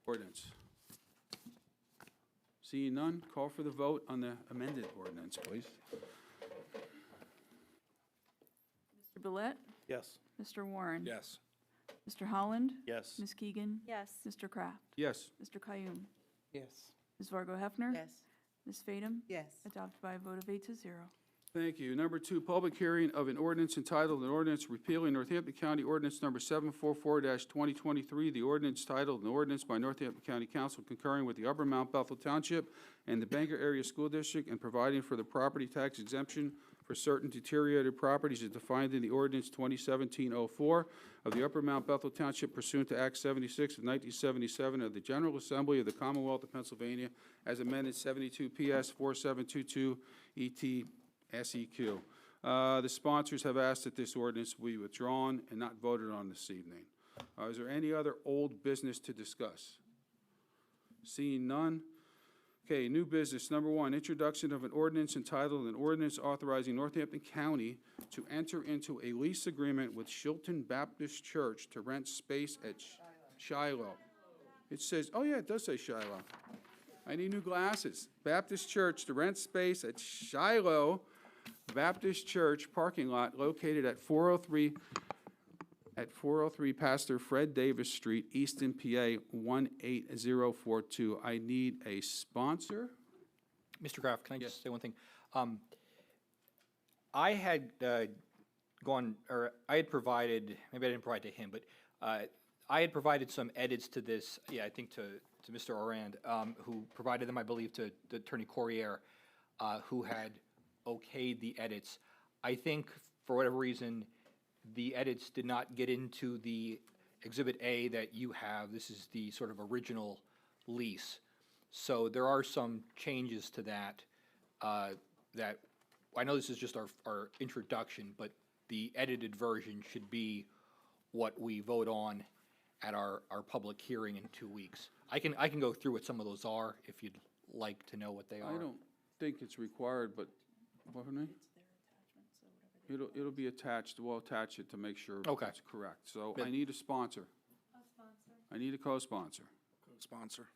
ordinance? Seeing none, call for the vote on the amended ordinance, please. Mr. Bellet? Yes. Mr. Warren? Yes. Mr. Holland? Yes. Ms. Keegan? Yes. Mr. Kraft? Yes. Mr. Kayoum? Yes. Ms. Fargo Hefner? Yes. Ms. Fadem? Yes. Adopted by a vote of 8 to 0. Thank you. Number 2, public hearing of an ordinance entitled, an ordinance repealing Northampton County Ordinance Number 744-2023, the ordinance titled, an ordinance by Northampton County Council concurring with the Upper Mount Bethel Township and the Bangor Area School District and providing for the property tax exemption for certain deteriorated properties is defined in the ordinance 2017-04 of the Upper Mount Bethel Township pursuant to Act 76 of 1977 of the General Assembly of the Commonwealth of Pennsylvania as amended 72 PS 4722 ET SEQ. The sponsors have asked that this ordinance be withdrawn and not voted on this evening. Is there any other old business to discuss? Seeing none. Okay, new business. Number one, introduction of an ordinance entitled an ordinance authorizing Northampton County to enter into a lease agreement with Shilton Baptist Church to rent space at Shiloh. It says, oh yeah, it does say Shiloh. I need new glasses. Baptist Church to rent space at Shiloh Baptist Church parking lot located at 403 Pastor Fred Davis Street, Easton, PA 18042. I need a sponsor. Mr. Graff, can I just say one thing? I had I had provided, maybe I didn't provide to him, but I had provided some edits to this, I think to Mr. Orand, who provided them, I believe, to Attorney Corriere, who had okayed the edits. I think, for whatever reason, the edits did not get into the Exhibit A that you have. This is the sort of original lease. So there are some changes to that, that, I know this is just our introduction, but the edited version should be what we vote on at our public hearing in 2 weeks. I can go through what some of those are if you'd like to know what they are. I don't think it's required, but, what her name? It'll be attached, we'll attach it to make sure Okay. it's correct. So I need a sponsor. I need a co-sponsor. Co-sponsor.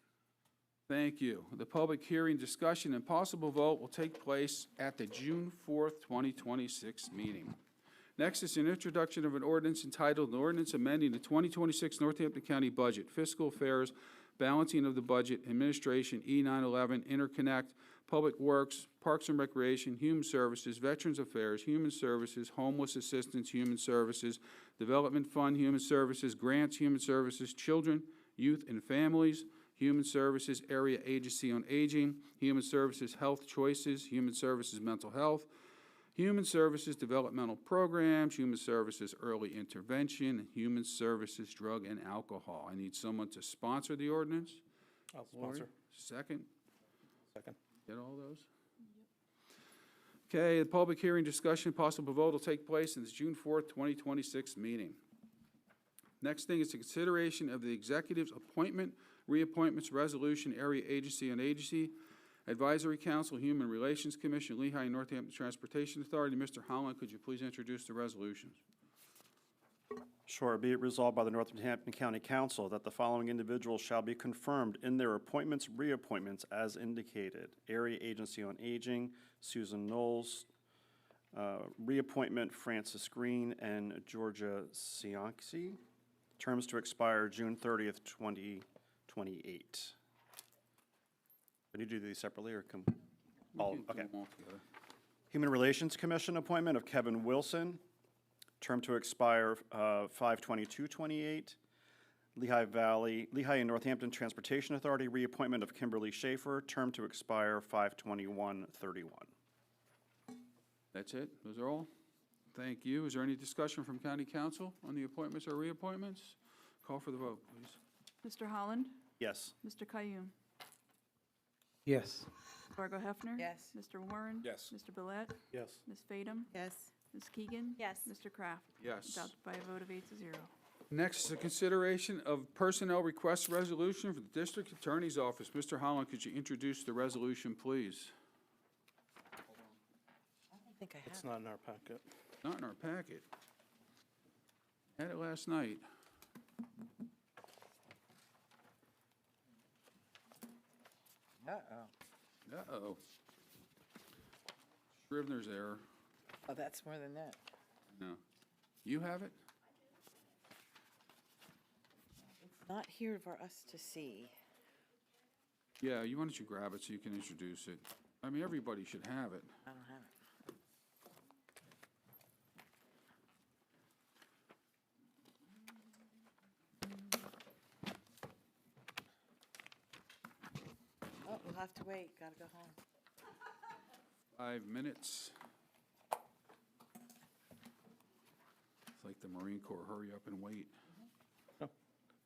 Thank you. The public hearing, discussion, and possible vote will take place at the June 4th, 2026 meeting. Next is an introduction of an ordinance entitled, an ordinance amending the 2026 Northampton County budget, fiscal affairs, balancing of the budget, administration, E911, interconnect, public works, parks and recreation, human services, veterans affairs, human services, homeless assistance, human services, development fund, human services, grants, human services, children, youth and families, human services, area agency on aging, human services, health choices, human services, mental health, human services, developmental programs, human services, early intervention, and human services, drug and alcohol. I need someone to sponsor the ordinance. I'll sponsor. Second? Second. Get all those? Okay, the public hearing, discussion, possible vote will take place in the June 4th, 2026 meeting. Next thing is the consideration of the executive's appointment, reappointments, resolution, area agency on agency, advisory council, human relations commission, Lehigh and Northampton Transportation Authority. Mr. Holland, could you please introduce the resolutions? Sure. Be it resolved by the Northampton County Council that the following individuals shall be confirmed in their appointments, reappointments as indicated. Area Agency on Aging, Susan Knowles. Reappointment, Francis Green and Georgia Cianci. Terms to expire June 30th, 2028. Can you do these separately or come? All, We can do okay. them all together. Human Relations Commission appointment of Kevin Wilson. Term to expire 5/22/28. Lehigh and Northampton Transportation Authority, reappointment of Kimberly Schaefer, term to expire 5/21/31. That's it? Those are all? Thank you. Is there any discussion from county council on the appointments or reappointments? Call for the vote, please. Mr. Holland? Yes. Mr. Kayoum? Yes. Fargo Hefner? Yes. Mr. Warren? Yes. Mr. Bellet? Yes. Ms. Fadem? Yes. Ms. Keegan? Yes. Mr. Kraft? Yes. Adopted by a vote of 8-0. Next is a consideration of personnel request resolution for the district attorney's office. Mr. Holland, could you introduce the resolution, please? I don't think I have. It's not in our packet. Not in our packet. Had it last night. Uh-oh. Uh-oh. Scrivener's error. Oh, that's more than that. No. You have it? It's not here for us to see. Yeah, why don't you grab it so you can introduce it? I mean, everybody should have it. I don't have it. Oh, we'll have to wait. Gotta go home. 5 minutes. It's like the Marine Corps, hurry up and wait.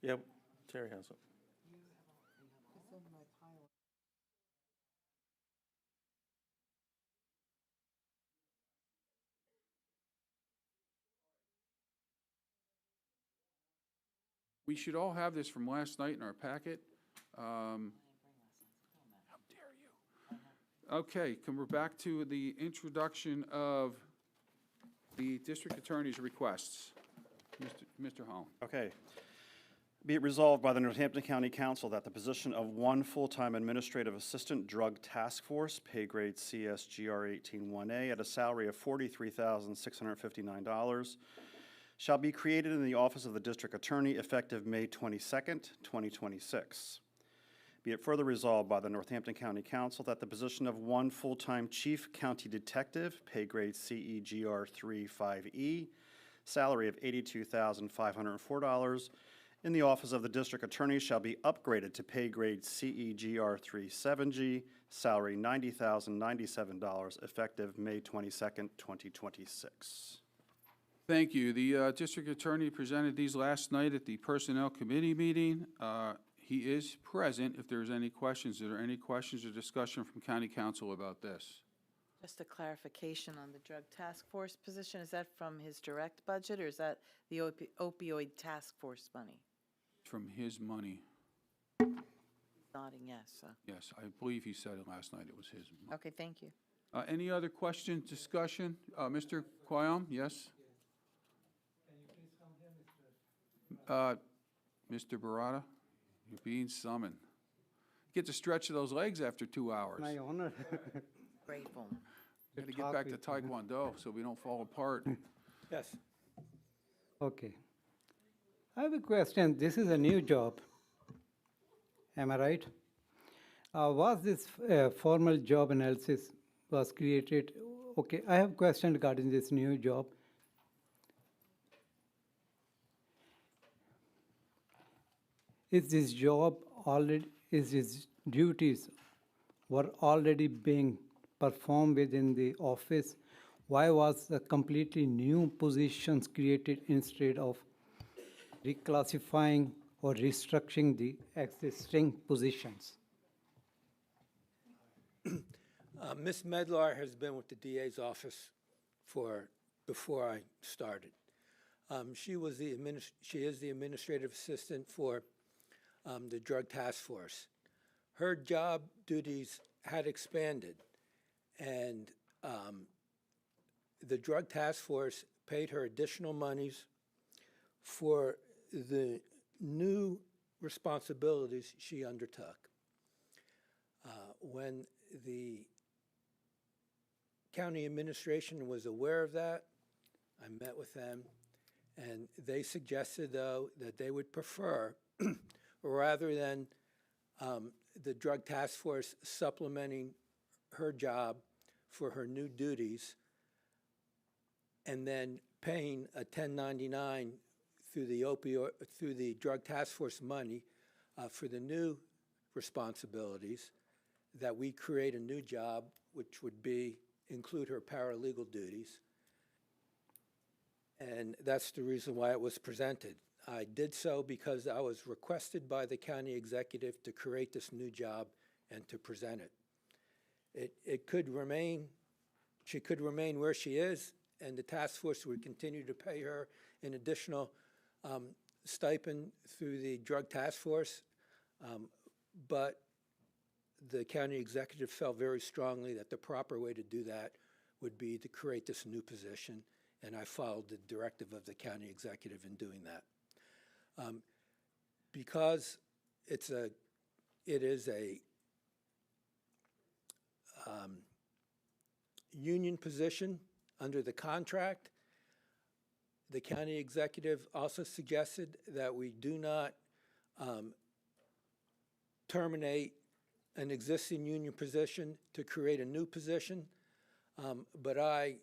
Yeah, Terry has it. We should all have this from last night in our packet. How dare you? Okay, we're back to the introduction of the district attorney's requests. Mr. Holland. Okay. Be it resolved by the Northampton County Council that the position of one full-time administrative assistant drug task force, pay grade CSGR 181A, at a salary of $43,659, shall be created in the office of the district attorney effective May 22nd, 2026. Be it further resolved by the Northampton County Council that the position of one full-time chief county detective, pay grade CEGR 35E, salary of $82,504, in the office of the district attorney shall be upgraded to pay grade CEGR 37G, salary $90,097, effective May 22nd, 2026. Thank you. The district attorney presented these last night at the Personnel Committee meeting. He is present if there's any questions. Are there any questions or discussion from county council about this? Just a clarification on the drug task force position, is that from his direct budget, or is that the opioid task force money? From his money. Nodding yes, so, Yes, I believe he said it last night. It was his. okay, thank you. Any other question, discussion? Mr. Quayam, yes? Mr. Barata, you're being summoned. Get to stretch those legs after 2 hours. My honor. Grateful. Got to get back to Taekwondo so we don't fall apart. Yes. Okay. I have a question. This is a new job. Am I right? Was this formal job analysis was created? Okay, I have a question regarding this new job. Is this job already, is his duties were already being performed within the office? Why was a completely new positions created instead of reclassifying or restructuring the existing positions? Ms. Medlar has been with the DA's office before I started. She is the administrative assistant for the drug task force. Her job duties had expanded, and the drug task force paid her additional monies for the new responsibilities she undertook. When the county administration was aware of that, I met with them, and they suggested, though, that they would prefer, rather than the drug task force supplementing her job for her new duties and then paying a 1099 through the drug task force money for the new responsibilities, that we create a new job which would include her paralegal duties. And that's the reason why it was presented. I did so because I was requested by the county executive to create this new job and to present it. It could remain, she could remain where she is, and the task force would continue to pay her an additional stipend through the drug task force. But the county executive felt very strongly that the proper way to do that would be to create this new position, and I followed the directive of the county executive in doing that. Because it is a union position under the contract, the county executive also suggested that we do not terminate an existing union position to create a new position, but I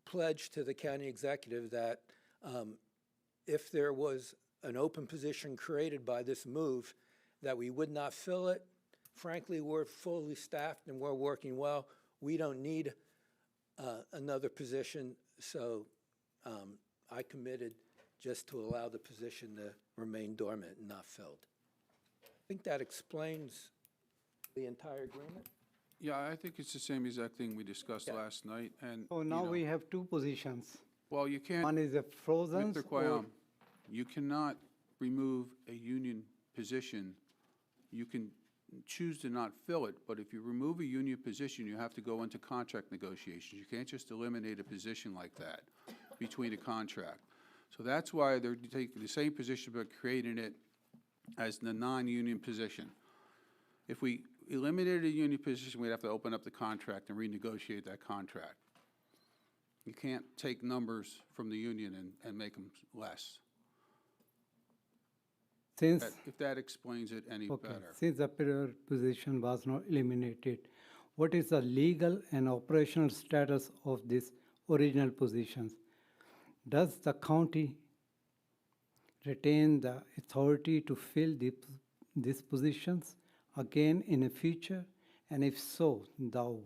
pledged to the county executive that if there was an open position created by this move, that we would not fill it. Frankly, we're fully staffed and we're working well. We don't need another position, so I committed just to allow the position to remain dormant and not filled. I think that explains the entire agreement. Yeah, I think it's the same exact thing we discussed last night, and, So you now know, we have two positions. well, you can't. One is a frozen. Mr. Quayam, you cannot remove a union position. You can choose to not fill it, but if you remove a union position, you have to go into contract negotiations. You can't just eliminate a position like that between a contract. So that's why they're taking the same position but creating it as the non-union position. If we eliminated a union position, we'd have to open up the contract and renegotiate that contract. You can't take numbers from the union and make them less. Since, If that explains it any okay, better. since the prior position was not eliminated, what is the legal and operational status of these original positions? Does the county retain the authority to fill these positions again in the future? And if so,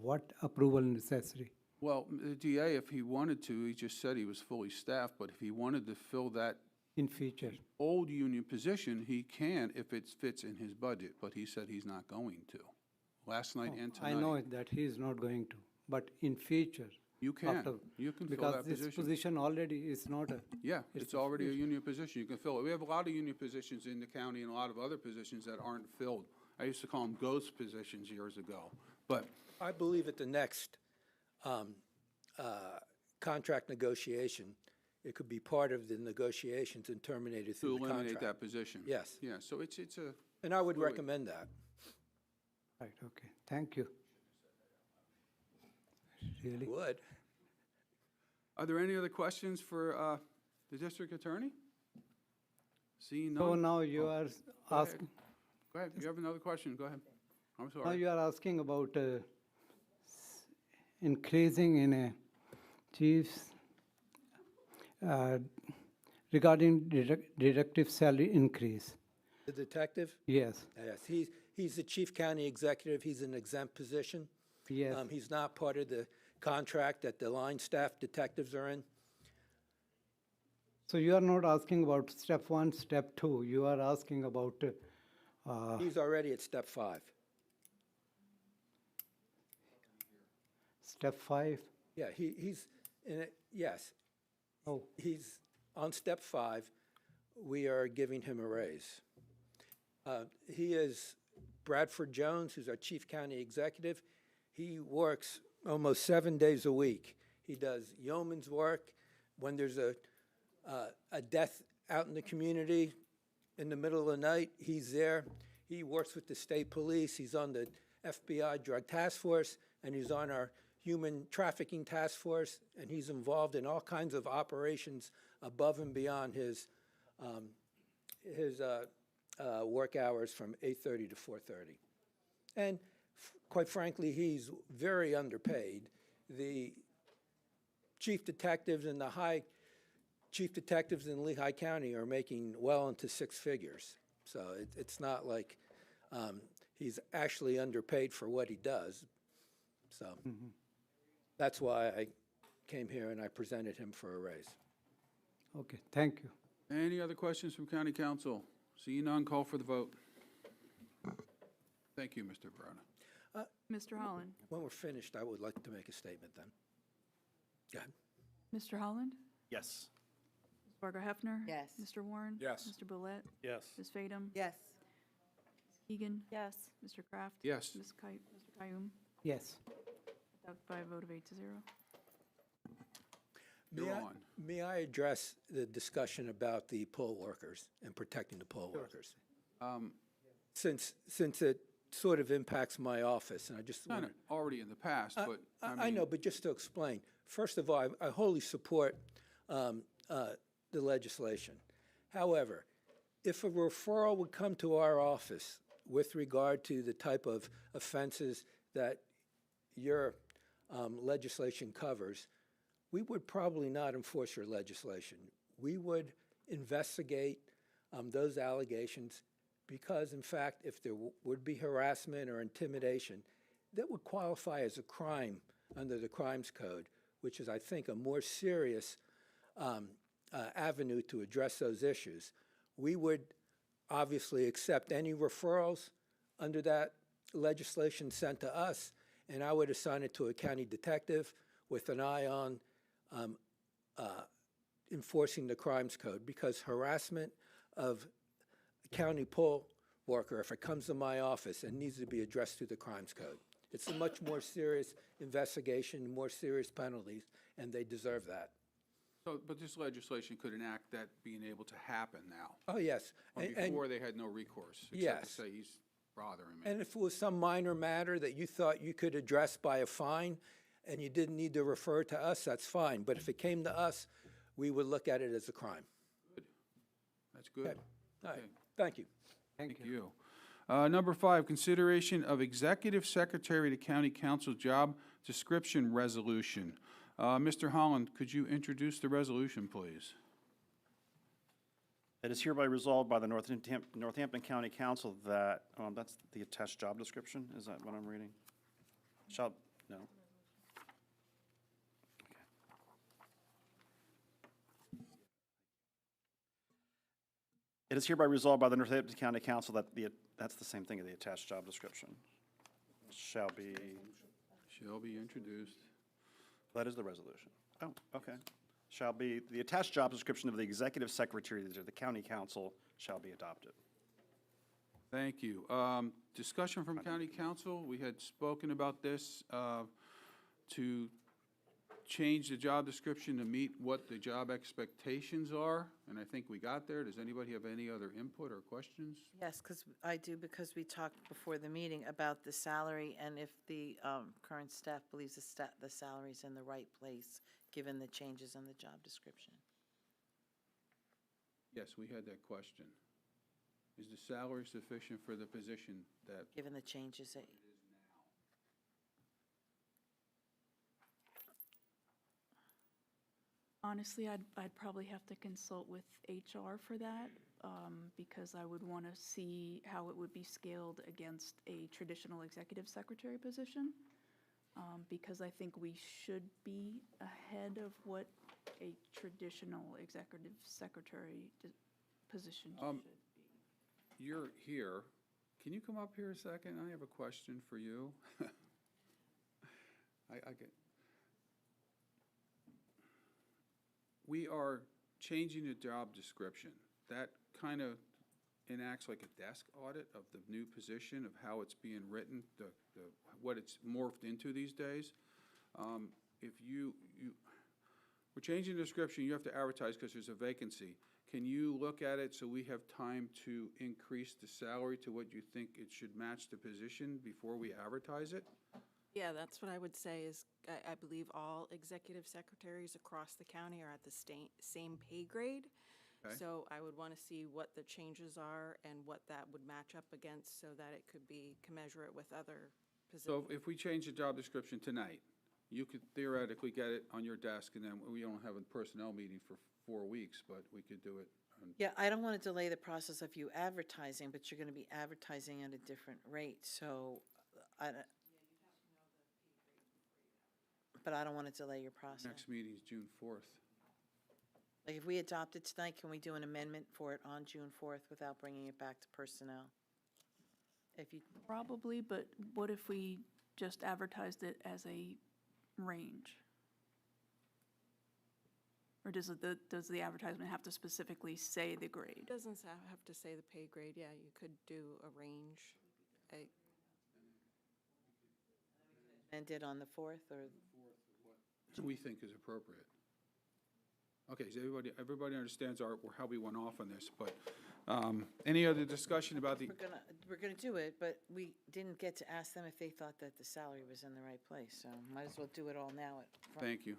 what approval necessary? Well, the DA, if he wanted to, he just said he was fully staffed, but if he wanted to fill that In future? old union position, he can if it fits in his budget, but he said he's not going to. Last night and tonight. I know that he is not going to, but in future. You can. after- You can fill Because that this position. position already is not a. Yeah, it's already a union position. You can fill it. We have a lot of union positions in the county and a lot of other positions that aren't filled. I used to call them ghost positions years ago, but I believe at the next contract negotiation, it could be part of the negotiations and terminated to through the eliminate contract. that position. Yes. Yeah, so it's a, And I would Really? recommend that. Right, okay, thank you. Really? Would. are there any other questions for the district attorney? Seeing So none? now you are Go ahead. asking, Go ahead, you have another question, go ahead. I'm now sorry. you are asking about increasing in a chief's regarding deductive salary increase. The detective? Yes, Yes, he's the chief county executive. He's an exempt position. yes. He's not part of the contract that the line staff detectives are in. So you are not asking about step one, step two, you are asking about, He's already at step 5. step five? Yeah, he's in it, yes. Oh, He's on step 5. We are giving him a raise. He is Bradford Jones, who's our chief county executive. He works almost 7 days a week. He does yeoman's work. When there's a death out in the community in the middle of the night, he's there. He works with the state police. He's on the FBI drug task force, and he's on our human trafficking task force, and he's involved in all kinds of operations above and beyond his work hours from 8:30 to 4:30. And quite frankly, he's very underpaid. The chief detectives and the high chief detectives in Lehigh County are making well into 6 figures. So it's not like he's actually underpaid for what he does. So that's why I came here and I presented him for a raise. okay, thank you. Any other questions from county council? Seeing none, call for the vote. Thank you, Mr. Verona. Mr. Holland? When we're finished, I would like to make a statement then. Go ahead. Mr. Holland? Yes. Ms. Fargo Hefner? Yes. Mr. Warren? Yes. Mr. Bulette? Yes. Ms. Fadum? Yes. Keegan? Yes. Mr. Kraft? Yes. Mr. Kayyum? Yes, Adopted by a vote of 8-0. You're May I- on. May I address the discussion about the poll workers and protecting the poll workers? Since it sort of impacts my office, and I just Kind want of already in the past, but I know, but just to explain, first of all, I wholly support the legislation. However, if a referral would come to our office with regard to the type of offenses that your legislation covers, we would probably not enforce your legislation. We would investigate those allegations because, in fact, if there would be harassment or intimidation, that would qualify as a crime under the Crimes Code, which is, I think, a more serious avenue to address those issues. We would obviously accept any referrals under that legislation sent to us, and I would assign it to a county detective with an eye on enforcing the crimes code, because harassment of a county poll worker, if it comes to my office, it needs to be addressed through the crimes code. It's a much more serious investigation, more serious penalties, and they deserve that. So, but this legislation could enact that being able to happen now. Oh, yes. Or before they had no recourse, except Yes. to say he's bothering me. And if it was some minor matter that you thought you could address by a fine and you didn't need to refer to us, that's fine. But if it came to us, we would look at it as a crime. That's good. Okay. All right. Okay. Thank you. Thank you. Number 5, consideration of Executive Secretary to County Council Job Description Resolution. Mr. Holland, could you introduce the resolution, please? It is hereby resolved by the Northampton County Council that, that's the attached job description, is that what I'm reading? No. It is hereby resolved by the Northampton County Council that that's the same thing as the attached job description. Shall be introduced. That is the resolution. Oh, okay. Shall be, the attached job description of the Executive Secretary to the County Council shall be adopted. Thank you. Discussion from County Council. We had spoken about this to change the job description to meet what the job expectations are, and I think we got there. Does anybody have any other input or questions? Yes, because we talked before the meeting about the salary, and if the current staff believes the salary's in the right place, given the changes in the job description. Yes, we had that question. Is the salary sufficient for the position that? Given the changes that. Honestly, I'd probably have to consult with HR for that, because I would want to see how it would be scaled against a traditional executive secretary position, because I think we should be ahead of what a traditional executive secretary position should be. You're here. Can you come up here a second? I have a question for you. We are changing the job description. That kind of enacts like a desk audit of the new position, of how it's being written, what it's morphed into these days. If we're changing the description, you have to advertise because there's a vacancy. Can you look at it so we have time to increase the salary to what you think it should match the position before we advertise it? Yeah, that's what I would say is, I believe all executive secretaries across the county are at the same pay grade. Okay. So I would want to see what the changes are and what that would match up against so that it could be commensurate with other positions. So if we change the job description tonight, you could theoretically get it on your desk, and then we don't have a personnel meeting for 4 weeks, but we could do it. Yeah, I don't want to delay the process of you advertising, but you're going to be advertising at a different rate, so but I don't want to delay your process. Next meeting is June 4th. Like, if we adopt it tonight, can we do an amendment for it on June 4th without bringing it back to personnel? If you. Probably, but what if we just advertised it as a range? Or does the advertisement have to specifically say the grade? It doesn't have to say the pay grade. Yeah, you could do a range. And did on the 4th, or? We think is appropriate. Okay, so everybody understands how we went off on this, but any other discussion about the? We're gonna do it, but we didn't get to ask them if they thought that the salary was in the right place, so might as well do it all now at front. Thank you.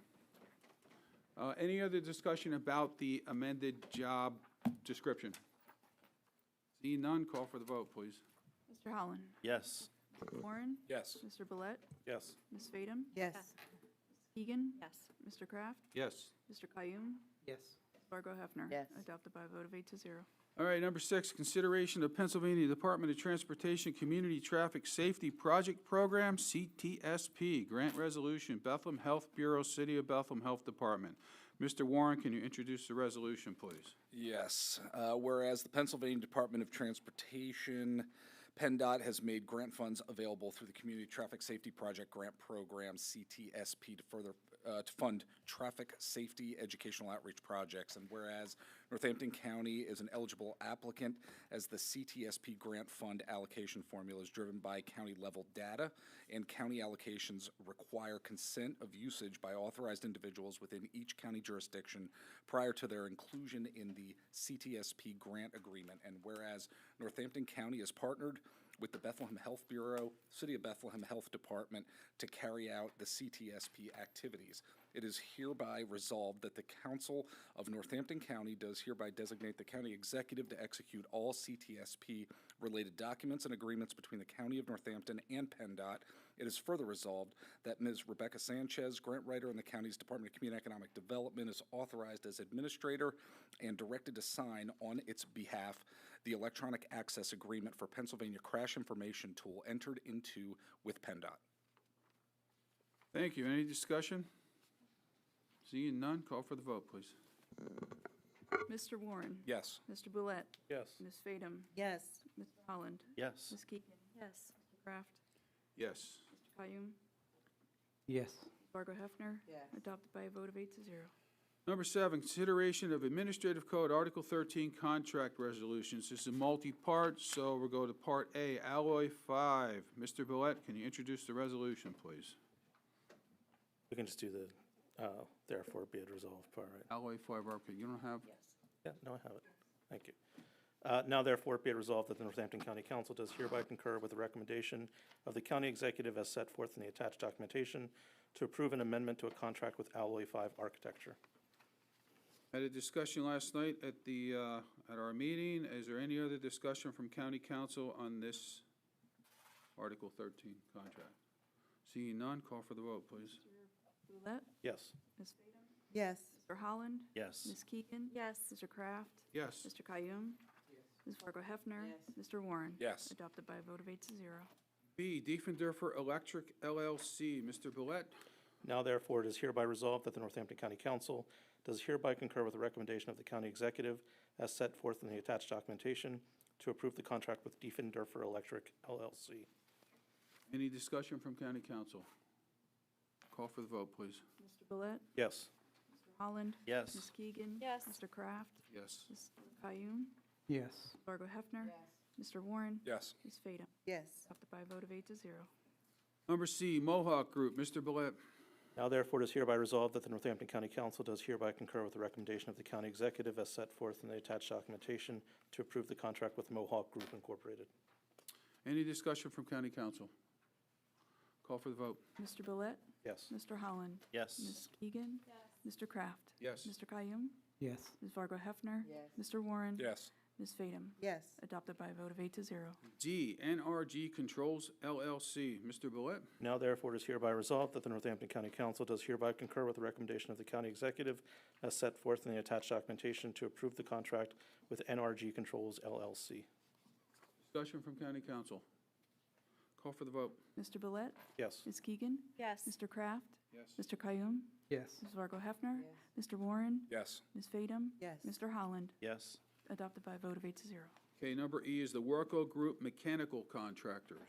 Any other discussion about the amended job description? Seeing none, call for the vote, please. Mr. Holland? Yes. Warren? Yes. Mr. Bellet? Yes. Ms. Fadum? Yes. Ms. Keegan? Yes. Mr. Kraft? Yes. Mr. Qayyum? Yes. Fargo Hefner? Yes. Adopted by a vote of 8-0. All right, number 6, consideration of Pennsylvania Department of Transportation Community Traffic Safety Project Program, CTSP, Grant Resolution, Bethlehem Health Bureau, City of Bethlehem Health Department. Mr. Warren, can you introduce the resolution, please? Yes. Whereas the Pennsylvania Department of Transportation, PennDOT, has made grant funds available through the Community Traffic Safety Project Grant Program, CTSP, to fund traffic safety educational outreach projects. And whereas Northampton County is an eligible applicant, as the CTSP grant fund allocation formula is driven by county-level data, and county allocations require consent of usage by authorized individuals within each county jurisdiction prior to their inclusion in the CTSP grant agreement. And whereas Northampton County is partnered with the Bethlehem Health Bureau, City of Bethlehem Health Department to carry out the CTSP activities. It is hereby resolved that the Council of Northampton County does hereby designate the county executive to execute all CTSP-related documents and agreements between the County of Northampton and PennDOT. It is further resolved that Ms. Rebecca Sanchez, grant writer in the county's Department of Community and Economic Development, is authorized as administrator and directed to sign on its behalf the electronic access agreement for Pennsylvania Crash Information Tool entered into with PennDOT. Thank you. Any discussion? Seeing none, call for the vote, please. Mr. Warren? Yes. Mr. Boulette? Yes. Ms. Fadum? Yes. Mr. Holland? Yes. Ms. Keegan? Yes. Mr. Kraft? Yes. Mr. Kayoum? Yes. Fargo Hefner? Yes. Adopted by a vote of 8-0. Number 7, consideration of Administrative Code Article 13 contract resolutions. This is a multi-part, so we'll go to Part A, Alloy 5. Mr. Villette, can you introduce the resolution, please? We can just do the, therefore be it resolved part, right? Alloy 5, okay, you don't have? Yeah, no, I have it. Thank you. Now therefore be it resolved that the Northampton County Council does hereby concur with the recommendation of the county executive as set forth in the attached documentation to approve an amendment to a contract with Alloy 5 Architecture. Had a discussion last night at the, at our meeting. Is there any other discussion from county council on this Article 13 contract? Seeing none, call for the vote, please. Boulette? Yes. Ms. Fadum? Yes. Mr. Holland? Yes. Ms. Keegan? Yes. Mr. Kraft? Yes. Mr. Kayoum? Ms. Fargo Hefner? Yes. Mr. Warren? Yes. Adopted by a vote of 8-0. B, Diefendorfer Electric LLC. Mr. Villette? Now therefore it is hereby resolved that the Northampton County Council does hereby concur with the recommendation of the county executive as set forth in the attached documentation to approve the contract with Diefendorfer Electric LLC. Any discussion from county council? Call for the vote, please. Mr. Boulette? Yes. Mr. Holland? Yes. Ms. Keegan? Yes. Mr. Kraft? Yes. Mr. Kayoum? Yes. Fargo Hefner? Mr. Warren? Yes. Ms. Fadum? Yes. Adopted by a vote of 8-0. Number C, Mohawk Group. Mr. Villette? Now therefore it is hereby resolved that the Northampton County Council does hereby concur with the recommendation of the county executive as set forth in the attached documentation to approve the contract with Mohawk Group Incorporated. Any discussion from county council? Call for the vote. Mr. Boulette? Yes. Mr. Holland? Yes. Ms. Keegan? Mr. Kraft? Yes. Mr. Kayoum? Yes. Ms. Fargo Hefner? Yes. Mr. Warren? Yes. Ms. Fadum? Yes. Adopted by a vote of 8-0. D, NRG Controls LLC. Mr. Villette? Now therefore it is hereby resolved that the Northampton County Council does hereby concur with the recommendation of the county executive as set forth in the attached documentation to approve the contract with NRG Controls LLC. Discussion from county council. Call for the vote. Mr. Boulette? Yes. Ms. Keegan? Yes. Mr. Kraft? Yes. Mr. Kayoum? Yes. Ms. Fargo Hefner? Mr. Warren? Yes. Ms. Fadum? Yes. Mr. Holland? Yes. Adopted by a vote of 8-0. Okay, number E is the Worco Group Mechanical Contractors.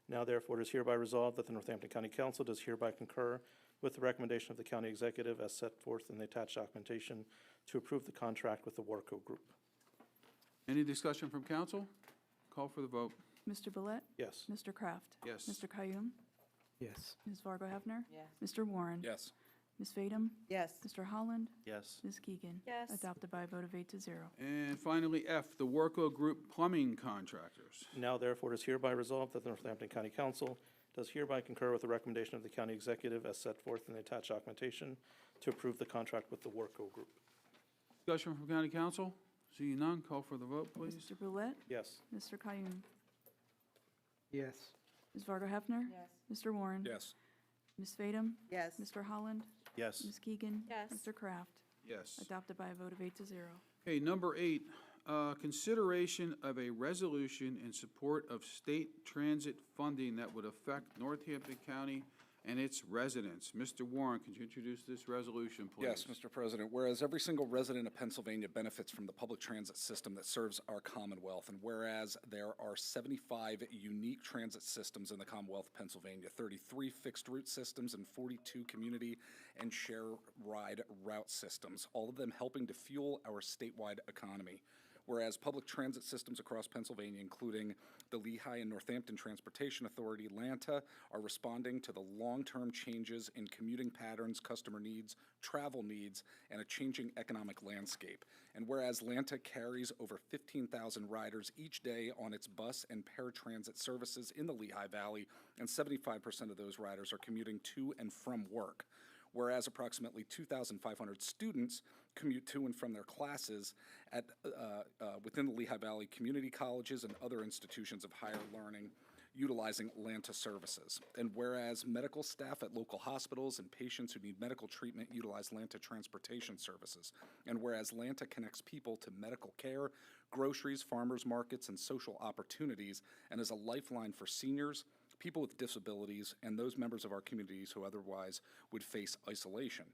Now therefore it is hereby resolved that the Northampton County Council does hereby concur with the recommendation of the county executive as set forth in the attached documentation to approve the contract with the Warco Group. Any discussion from council? Call for the vote. Mr. Boulette? Yes. Mr. Kraft? Yes. Mr. Kayoum? Yes. Ms. Fargo Hefner? Yes. Mr. Warren? Yes. Ms. Fadum? Yes. Mr. Holland? Yes. Ms. Keegan? Yes. Adopted by a vote of 8-0. And finally, F, the Worco Group Plumbing Contractors. Now therefore it is hereby resolved that the Northampton County Council does hereby concur with the recommendation of the county executive as set forth in the attached documentation to approve the contract with the Warco Group. Discussion from county council? Seeing none, call for the vote, please. Mr. Boulette? Yes. Mr. Kayoum? Yes. Ms. Fargo Hefner? Yes. Mr. Warren? Yes. Ms. Fadum? Yes. Mr. Holland? Yes. Ms. Keegan? Yes. Mr. Kraft? Yes. Adopted by a vote of 8-0. Okay, number 8, consideration of a resolution in support of state transit funding that would affect Northampton County and its residents. Mr. Warren, could you introduce this resolution, please? Yes, Mr. President. Whereas every single resident of Pennsylvania benefits from the public transit system that serves our Commonwealth, and whereas there are 75 unique transit systems in the Commonwealth of Pennsylvania, 33 fixed route systems, and 42 community and share ride route systems, all of them helping to fuel our statewide economy. Whereas public transit systems across Pennsylvania, including the Lehigh and Northampton Transportation Authority, LANTA, are responding to the long-term changes in commuting patterns, customer needs, travel needs, and a changing economic landscape. And whereas LANTA carries over 15,000 riders each day on its bus and paratransit services in the Lehigh Valley, and 75% of those riders are commuting to and from work. Whereas approximately 2,500 students commute to and from their classes at within the Lehigh Valley community colleges and other institutions of higher learning utilizing LANTA services. And whereas medical staff at local hospitals and patients who need medical treatment utilize LANTA transportation services. And whereas LANTA connects people to medical care, groceries, farmers markets, and social opportunities, and is a lifeline for seniors, people with disabilities, and those members of our communities who otherwise would face isolation.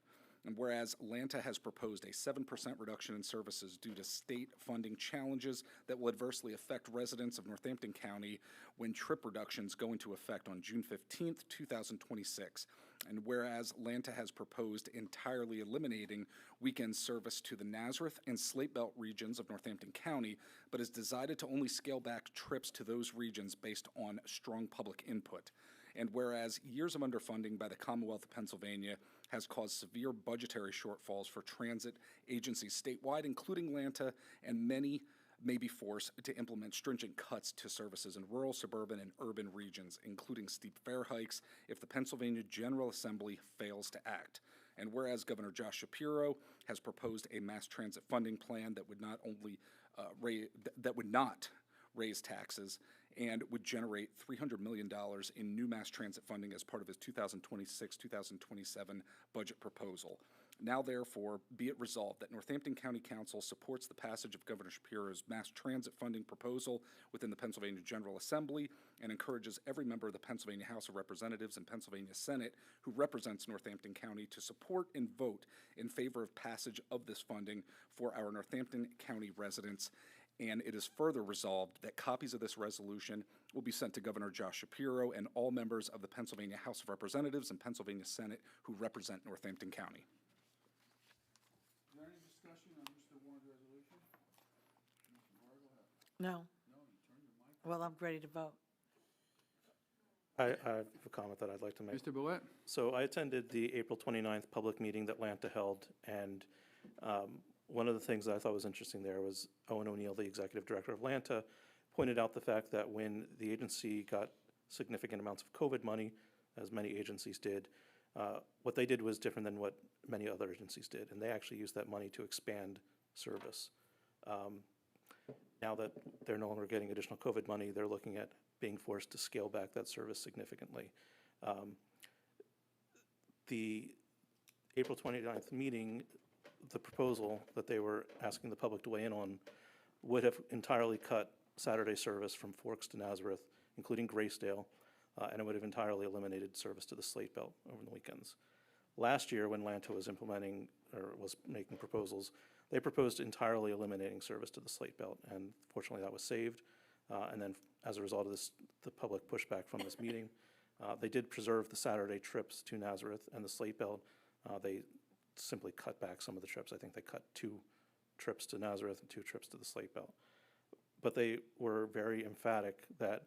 And whereas LANTA has proposed a 7% reduction in services due to state funding challenges that will adversely affect residents of Northampton County when trip reductions go into effect on June 15th, 2026. And whereas LANTA has proposed entirely eliminating weekend service to the Nazareth and Slate Belt regions of Northampton County, but has decided to only scale back trips to those regions based on strong public input. And whereas years of underfunding by the Commonwealth of Pennsylvania has caused severe budgetary shortfalls for transit agencies statewide, including LANTA, and many may be forced to implement stringent cuts to services in rural, suburban, and urban regions, including steep fare hikes if the Pennsylvania General Assembly fails to act. And whereas Governor Josh Shapiro has proposed a mass transit funding plan that would not raise taxes and would generate $300 million in new mass transit funding as part of his 2026-2027 budget proposal. Now, therefore, be it resolved that Northampton County Council supports the passage of Governor Shapiro's mass transit funding proposal within the Pennsylvania General Assembly and encourages every member of the Pennsylvania House of Representatives and Pennsylvania Senate who represents Northampton County to support and vote in favor of passage of this funding for our Northampton County residents. And it is further resolved that copies of this resolution will be sent to Governor Josh Shapiro and all members of the Pennsylvania House of Representatives and Pennsylvania Senate who represent Northampton County. Is there any discussion on Mr. Warren's resolution? Mr. Moore, go ahead. No. No, you turned your mic. Well, I'm ready to vote. I have a comment that I'd like to make. Mr. Bullet? So I attended the April 29th public meeting that LANTA held, and one of the things that I thought was interesting there was Owen O'Neill, the executive director of LANTA, pointed out the fact that when the agency got significant amounts of COVID money, as many agencies did, what they did was different than what many other agencies did, and they actually used that money to expand service. Now that they're no longer getting additional COVID money, they're looking at being forced to scale back that service significantly. The April 29th meeting, the proposal that they were asking the public to weigh in on would have entirely cut Saturday service from Forks to Nazareth, including Graysdale, and it would have entirely eliminated service to the Slate Belt over the weekends. Last year, when LANTA was implementing or was making proposals, they proposed entirely eliminating service to the Slate Belt, and fortunately that was saved. And then as a result of this, the public pushback from this meeting, they did preserve the Saturday trips to Nazareth and the Slate Belt. They simply cut back some of the trips. I think they cut 2 trips to Nazareth and 2 trips to the Slate Belt. But they were very emphatic that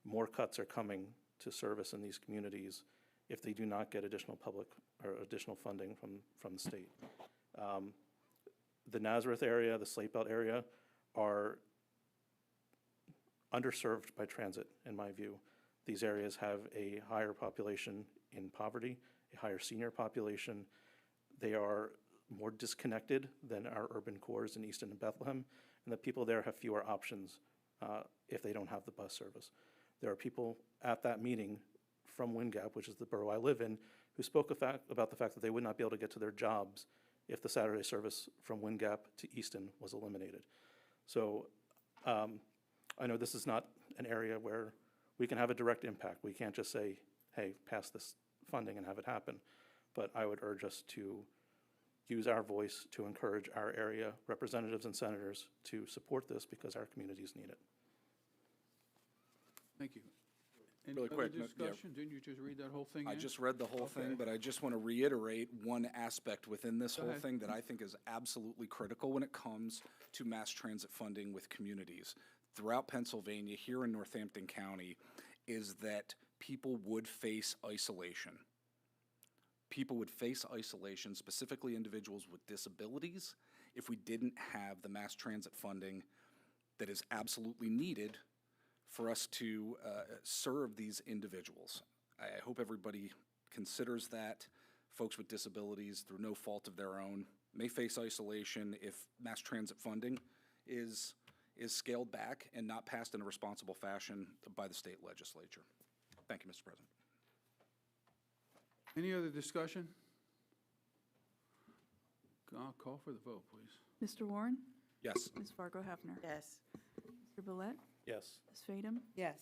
more cuts are coming to service in these communities if they do not get additional public or additional funding from the state. The Nazareth area, the Slate Belt area are underserved by transit, in my view. These areas have a higher population in poverty, a higher senior population. They are more disconnected than our urban cores in Easton and Bethlehem, and the people there have fewer options if they don't have the bus service. There are people at that meeting from Wind Gap, which is the borough I live in, who spoke about the fact that they would not be able to get to their jobs if the Saturday service from Wind Gap to Easton was eliminated. So I know this is not an area where we can have a direct impact. We can't just say, hey, pass this funding and have it happen. But I would urge us to use our voice to encourage our area representatives and senators to support this because our communities need it. Thank you. Any Really other quick, yeah. discussion? Didn't you just read that whole thing I in? just read the whole thing, Okay. but I just want to reiterate one aspect within this Go whole ahead. thing that I think is absolutely critical when it comes to mass transit funding with communities throughout Pennsylvania, here in Northampton County, is that people would face isolation. People would face isolation, specifically individuals with disabilities, if we didn't have the mass transit funding that is absolutely needed for us to serve these individuals. I hope everybody considers that. Folks with disabilities, through no fault of their own, may face isolation if mass transit funding is scaled back and not passed in a responsible fashion by the state legislature. Thank you, Mr. President. Any other discussion? I'll call for the vote, please. Mr. Warren? Yes. Ms. Fargo Hefner? Yes. Mr. Bellet? Yes. Ms. Fadum? Yes.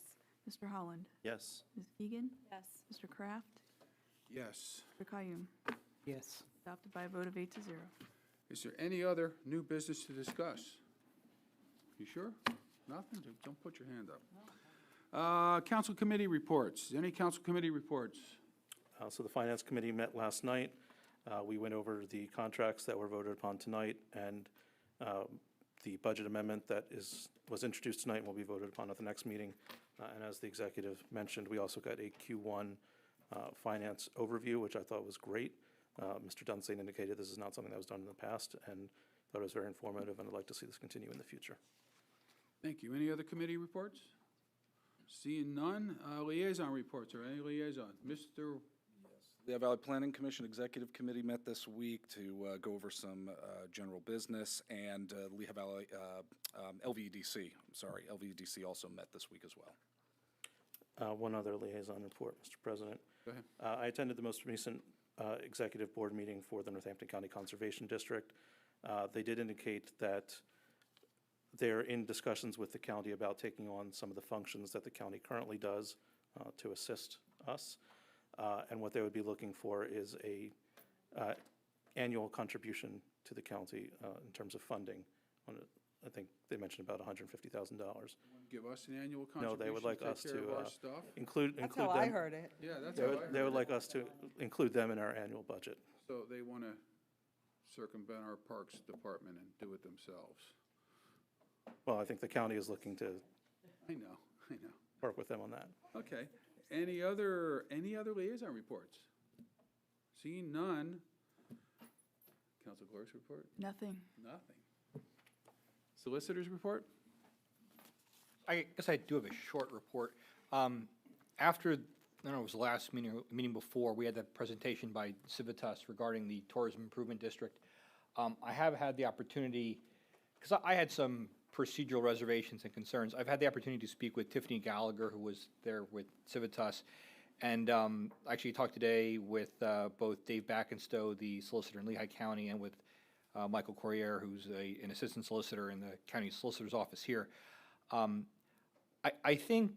Mr. Holland? Yes. Ms. Keegan? Yes. Mr. Kraft? Yes. Mr. Qayyum? Yes. Adopted by a vote of 8 to 0. Is there any other new business to discuss? You sure? Nothing? Don't put your hand up. Council committee reports. Any council committee reports? So the Finance Committee met last night. We went over the contracts that were voted upon tonight, and the budget amendment that was introduced tonight and will be voted upon at the next meeting. And as the executive mentioned, we also got a Q1 finance overview, which I thought was great. Mr. Dunstan indicated this is not something that was done in the past, and thought it was very informative, and I'd like to see this continue in the future. Thank you. Any other committee reports? Seeing none, liaison reports, or any liaison? Mr. Lehigh Valley Planning Commission Executive Committee met this week to go over some general business, and Lehigh Valley LVDC also met this week as well. One other liaison report, Mr. President. Go ahead. I attended the most recent executive board meeting for the Northampton County Conservation District. They did indicate that they're in discussions with the county about taking on some of the functions that the county currently does to assist us. And what they would be looking for is a annual contribution to the county in terms of funding. I think they mentioned about $150,000. Give us an annual contribution? No, they would like us take care of to our stuff? include That's them. how I heard it. Yeah, that's how I heard it. They would like us to include them in our annual budget. So they want to circumvent our Parks Department and do it themselves? Well, I think the county is looking to I know. work with them on that. Okay. Any other liaison reports? Seeing none. Council clerk's report? Nothing. Nothing. Solicitor's report? I guess I do have a short report. After, I don't know, it was the last meeting before, we had that presentation by Civitas regarding the Tourism Improvement District. I have had the opportunity, because I had some procedural reservations and concerns. I've had the opportunity to speak with Tiffany Gallagher, who was there with Civitas, and actually talked today with both Dave Backenstow, the solicitor in Lehigh County, and with Michael Corriere, who's an assistant solicitor in the county solicitor's office here. I think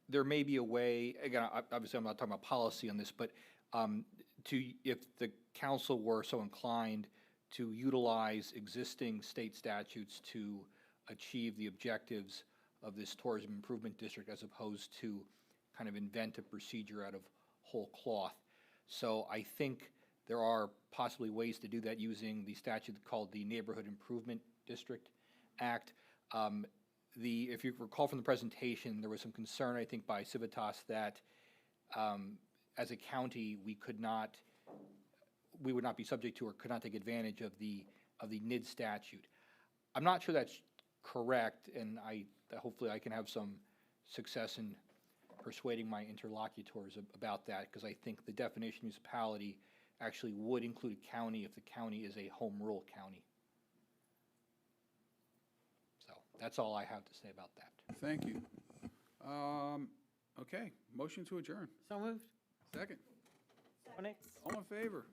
there may be a way, again, obviously I'm not talking about policy on this, but if the council were so inclined to utilize existing state statutes to achieve the objectives of this tourism improvement district as opposed to kind of invent a procedure out of whole cloth. So I think there are possibly ways to do that using the statute called the Neighborhood Improvement District Act. If you recall from the presentation, there was some concern, I think, by Civitas that as a county, we would not be subject to or could not take advantage of the NID statute. I'm not sure that's correct, and hopefully I can have some success in persuading my interlocutors about that, because I think the definition municipality actually would include a county if the county is a home rule county. So that's all I have to say about that. Thank you. Okay, motion to adjourn. So moved. Second. Second. All in favor?